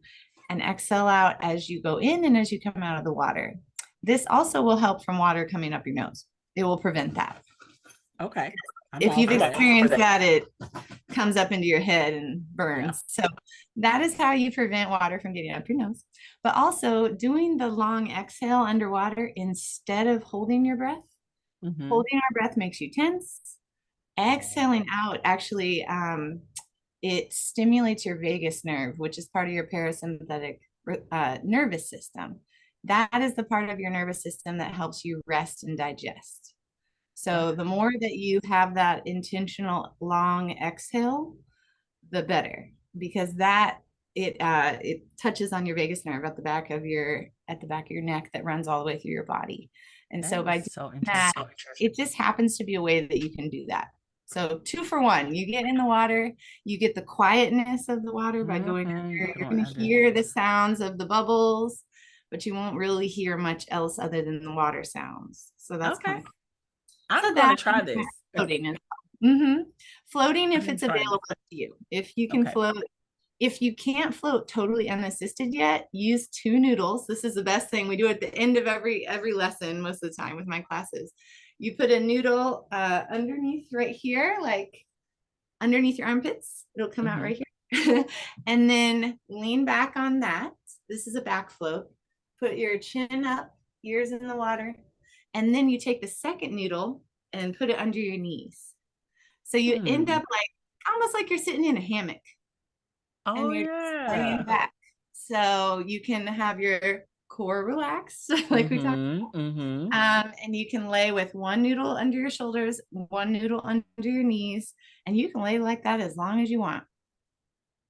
and exhale out as you go in and as you come out of the water. This also will help from water coming up your nose. It will prevent that. Okay. I'm If all you've for that. experienced that, it comes up into your head and Yeah. burns. So that is how you prevent water from getting up your nose. But also doing the long exhale underwater instead of holding your breath. Mhm. Holding our breath makes you tense. Exhaling out actually it stimulates your vagus nerve, which is part of your parasympathetic nervous system. That is the part of your nervous system that helps you rest and digest. So the Okay. more that you have that intentional long exhale, the better, because it touches on your vagus nerve at the back of your neck that runs all the way through your body. And That so is by doing so that, interesting. it just happens to be a way that you can do that. So two for one, you get in the water, you get the quietness of the water by going Mhm. under. You're Going going to under. hear the sounds of the bubbles, but you won't really hear much else other than the water sounds. So that's Okay. kind of so I'm gonna that try this. floating as well. Floating I'm if gonna it's try available this. to you. If you can Okay. float, if you can't float totally unassisted yet, use two noodles. This is the best thing we do at the end of every lesson most of the time with my classes. You put a noodle underneath right here, like underneath your armpits. It'll come out Mhm. right here. And then lean back on that. This is a back float. Put your chin up, ears in the water. And then you take the second noodle and put it under your knees. So you end Hmm. up like almost like you're sitting in a hammock Oh and you're just laying yeah. back. So you can have your core relaxed, like we talked. Mhm. Mhm. And you can lay with one noodle under your shoulders, one noodle under your knees, and you can lay like that as long as you want.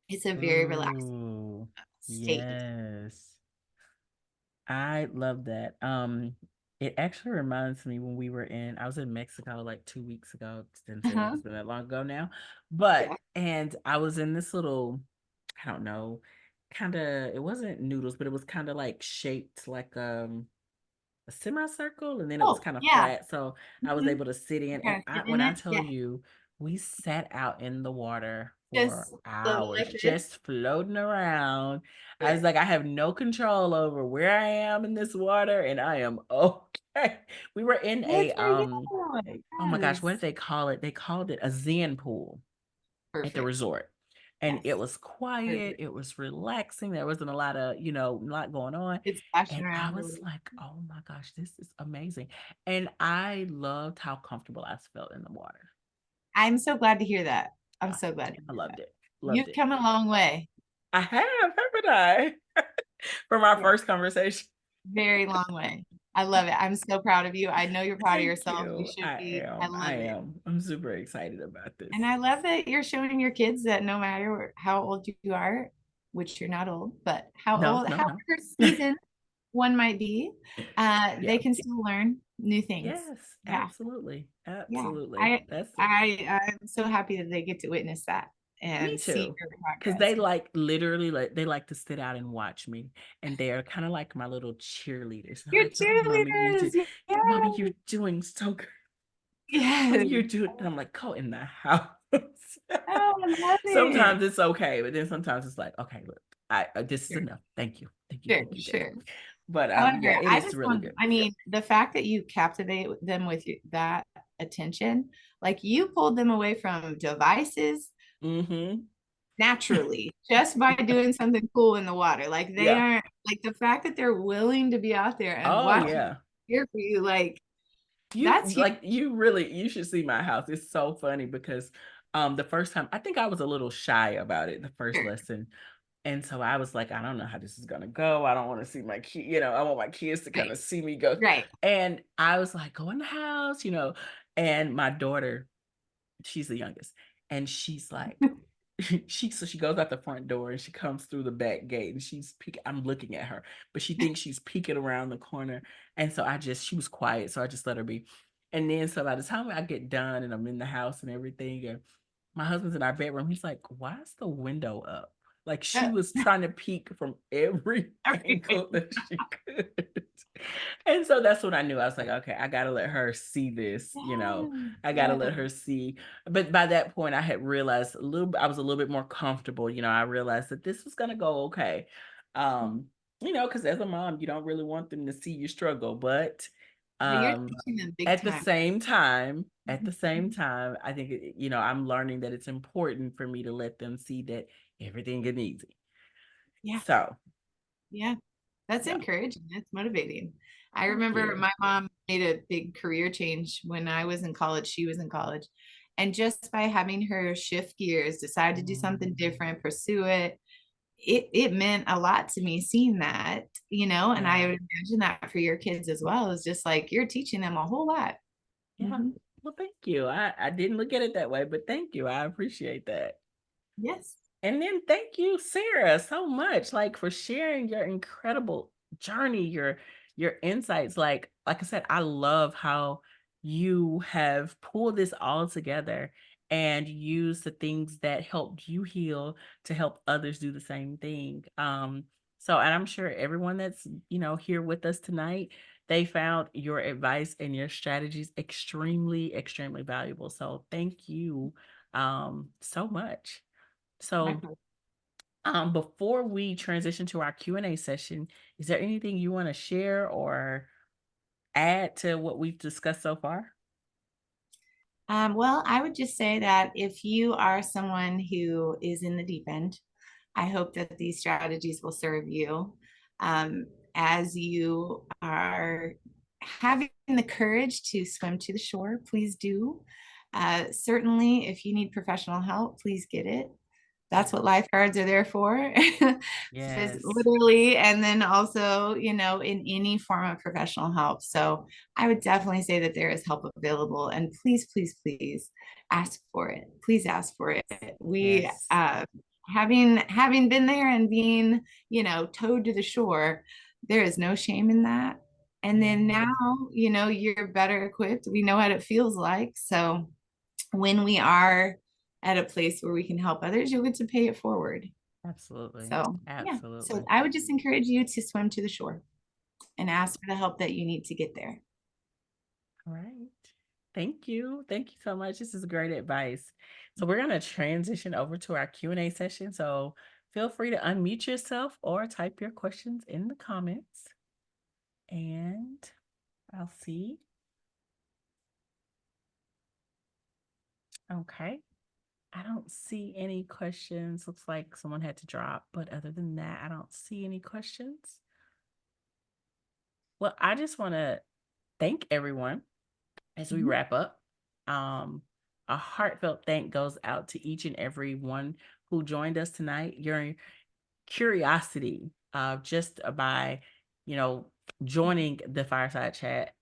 It's a very relaxed Ooh. state. Yes. I love that. It actually reminds me when I was in Mexico like 2 weeks ago. Didn't seem like Uh-huh. it's been that long ago now. Yeah. And I was in this little, I don't know, kind of, it wasn't noodles, but it was kind of like shaped like a semicircle, and then it was Oh, kind of yeah. flat. So I was Hmm. able to sit in. And Kind of sitting when in I it. tell Yeah. you, we sat out in the water for Just floating hours, like this. just floating around. I Yeah. was like, I have no control over where I am in this water, and I am okay. We were in Good a for you. oh my gosh, what did Yes. they call it? They called it a Zen pool at the Perfect. resort. And Yes. it was quiet, Perfect. it was relaxing. There wasn't a lot of, a lot going on. It's splashing And I around a was little. like, oh my gosh, this is amazing. And I loved how comfortable I felt in the water. I'm so glad to hear that. I'm Yeah, so glad to I hear loved that. it. Loved You've it. come a long way. I have, haven't I? From our Yeah. first conversation. Very long way. I love it. I'm so proud of you. I know you're proud of Thank yourself. You you. should I be. I am. I love it. am. I'm super excited about this. And I love that you're showing your kids that no matter how old you are, which you're not old, but No, no, however no. seasoned one might be, they Yeah. can still learn new things. Yes, Yeah. absolutely. Yeah. Absolutely. I That's it. I'm so happy that they get to witness that Me and see too. your Because progress. they like literally like they like to sit out and watch me. And they are kind of like my little cheerleaders. They're Your like, oh, cheerleaders. Yeah. mommy, you're doing so good. Mommy, Yes. you're doing, and I'm like, go in the house. Oh, I love it. Sometimes it's okay, but then sometimes it's like, okay, look, this is Sure, enough. Thank you. Thank you. sure, Thank you, Dad. sure. But yeah, However, it I is just really want, good. I mean, the fact that you captivate them with that attention, like you pulled them away from devices Mm-hmm. naturally just by doing something cool in the water. Like they Yeah. aren't, like the fact that they're willing to be out there and Oh watch you yeah. here for you, like You that's huge. like you should see my house. It's so funny because the first time I think I was a little shy about it the first lesson. And so I was like, I don't know how this is gonna go. I don't want to see my kid, I want my kids to kind Right, of see me go. right. And I was like, go in the house. And my daughter, she's the youngest, and she's like, she goes out the front door and she comes through the back gate and she's peeking. I'm looking at her, but she thinks she's peeking around the corner. And so she was quiet, so I just let her be. And then so by the time I get done and I'm in the house and everything, and my husband's in our bedroom, he's like, why is the window up? Like she Uh, was trying to peek from every everything. angle that she could. And so that's when I knew. I was like, okay, I gotta let her see this. Yes, I gotta let yes. her see. But by that point, I had realized I was a little bit more comfortable. I realized that this was gonna go okay. Um, because as a mom, you don't really want them to see you struggle. But But you're um teaching them big at the time. same time, at the same Mhm. time, I think I'm learning that it's important for me to let them see that everything is easy. Yeah, So yeah. That's yeah, encouraging. That's motivating. I thank remember you. my mom made a big career change when I was in college. She was in college. And just by having her shift gears, decide to do something different, pursue it, it meant a lot to me seeing that, and I Yeah. would imagine that for your kids as well. Is just like you're teaching them a whole lot. Yeah. Hmm. Well, thank you. I didn't look at it that way, but thank you. I appreciate that. Yes. And then thank you, Sarah, so much, like for sharing your incredible journey, your insights. Like I said, I love how you have pulled this all together and used the things that helped you heal to help others do the same thing. And I'm sure everyone that's here with us tonight, they found your advice and your strategies extremely, extremely valuable. So thank you so much. My So, pleasure. before we transition to our Q&A session, is there anything you want to share or add to what we've discussed so far? Well, I would just say that if you are someone who is in the deep end, I hope that these strategies will serve you as you are having the courage to swim to the shore. Please do. Certainly, if you need professional help, please get it. That's what Yeah. lifeguards are there for, Yes. literally, and then also, in any form of professional help. So I would definitely say that there is help available, and please, please, please ask for it. Please ask for it. We, Yes. having been there and being, towed to the shore, there is no shame in that. And then Yeah, now, you're better equipped. We know what it feels like. So when we are at a place where we can help others, you'll get to pay it forward. absolutely. So, yeah. So Absolutely. I would just encourage you to swim to the shore and ask for the help that you need to get there. All right. Thank you. Thank you so much. This is great advice. So we're going to transition over to our Q&A session. So feel free to unmute yourself or type your questions in the comments. And I'll see. Okay. I don't see any questions. Looks like someone had to drop, but other than that, I don't see any questions. Well, I just want to thank everyone as we Mhm. wrap up. Um, a heartfelt thank goes out to each and every one who joined us tonight. Your curiosity, just by, you know, joining the fireside chat,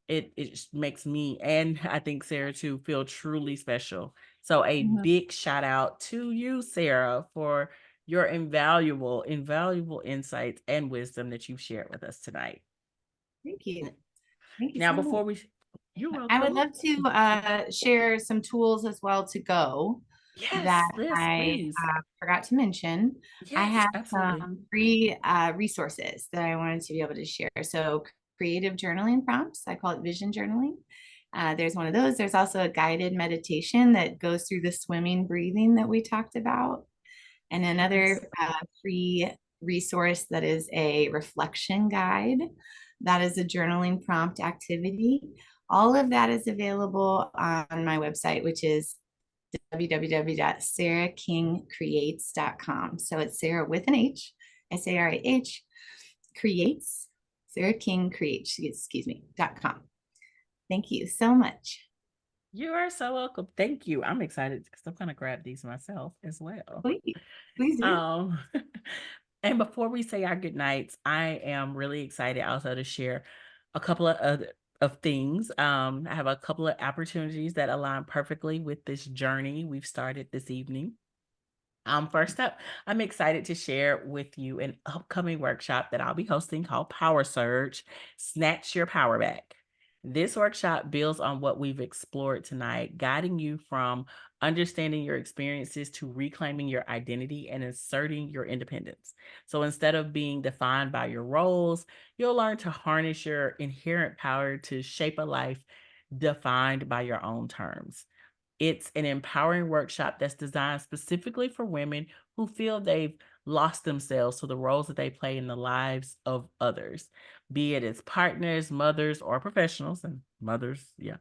it just makes me, and I think Sarah too, feel truly special. So a Mhm. big shout out to you, Sarah, for your invaluable insights and wisdom that you've shared with us tonight. Thank you. Thank you Now, so much. before we, you're I would welcome. love to share some tools as well to go that Yes, yes, I please. forgot to mention. I Yes, have absolutely. some free resources that I wanted to be able to share. So, creative journaling prompts, I call it vision journaling. There's one of those. There's also a guided meditation that goes through the swimming breathing that we talked about. And Yes. another free resource that is a reflection guide. That is a journaling prompt activity. All of that is available on my website, which is www.sarahkingcreates.com. So it's Sarah with an H, SARAH, creates, Sarah King creates, excuse me, .com. Thank you so much. You are so welcome. Thank you. I'm excited because I'm gonna grab these myself as well. Please, please do. Um, and before we say our good nights, I am really excited also to share a couple of other of things. I have a couple of opportunities that align perfectly with this journey we've started this evening. First up, I'm excited to share with you an upcoming workshop that I'll be hosting called Power Surge Snatch Your Power Back. This workshop builds on what we've explored tonight, guiding you from understanding your experiences to reclaiming your identity and asserting your independence. So instead of being defined by your roles, you'll learn to harness your inherent power to shape a life defined by your own terms. It's an empowering workshop that's designed specifically for women who feel they've lost themselves to the roles that they play in the lives of others, be it as partners, mothers, or professionals. And mothers, yeah.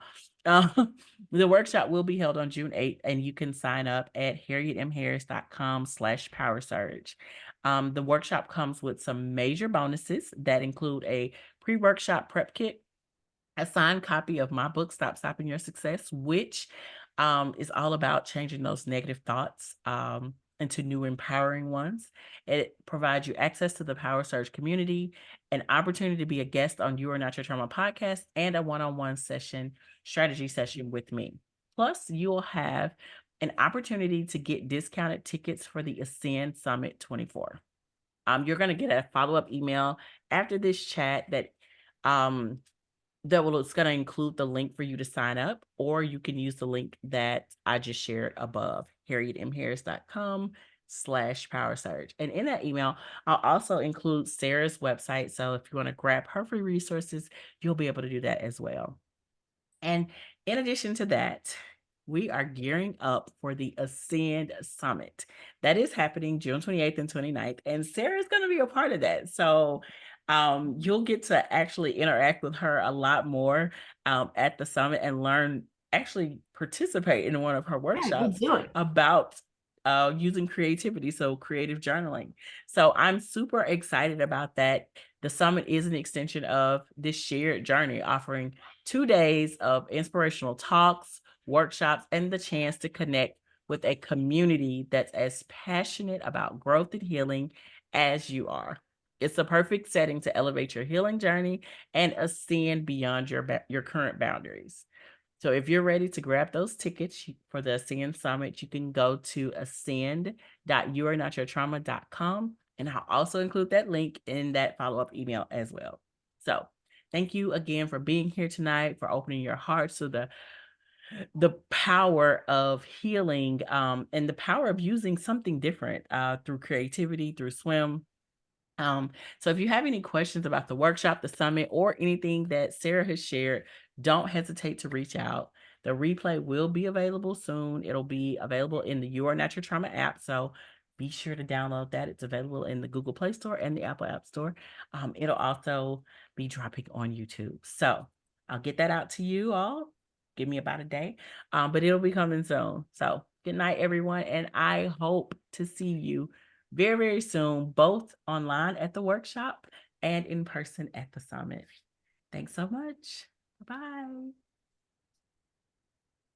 The workshop will be held on June 8th, and you can sign up at harrietmharris.com/power surge. The workshop comes with some major bonuses that include a pre-workshop prep kit, a signed copy of my book, Stop Stopping Your Success, which is all about changing those negative thoughts into new empowering ones. It provides you access to the Power Surge community, an opportunity to be a guest on You Are Not Your Trauma podcast, and a one-on-one strategy session with me. Plus, you'll have an opportunity to get discounted tickets for the Ascend Summit 24. You're going to get a follow-up email after this chat um, it's going to include the link for you to sign up, or you can use the link that I just shared above, harrietmharris.com/power surge. And in that email, I'll also include Sarah's website. So if you want to grab her free resources, you'll be able to do that as well. And in addition to that, we are gearing up for the Ascend Summit. That is happening June 28th and 29th, and Sarah's going to be a part of that. So you'll get to actually interact with her a lot more at the summit and actually participate in one of her Yeah, we'll workshops do it. about using creativity, so creative journaling. So I'm super excited about that. The summit is an extension of this shared journey, offering 2 days of inspirational talks, workshops, and the chance to connect with a community that's as passionate about growth and healing as you are. It's the perfect setting to elevate your healing journey and ascend beyond your current boundaries. So if you're ready to grab those tickets for the Ascend Summit, you can go to ascend.youarenotyourtrauma.com. And I'll also include that link in that follow-up email as well. So thank you again for being here tonight, for opening your hearts to the power of healing, and the power of using something different through creativity, through swim. So if you have any questions about the workshop, the summit, or anything that Sarah has shared, don't hesitate to reach out. The replay will be available soon. It'll be available in the You Are Not Your Trauma app. So be sure to download that. It's available in the Google Play Store and the Apple App Store. It'll also be dropping on YouTube. So I'll get that out to you all. Give me about a day, but it'll be coming soon. So good night, everyone. And I hope to see you very, very soon, both online at the workshop and in person at the summit. Thanks so much. Bye-bye.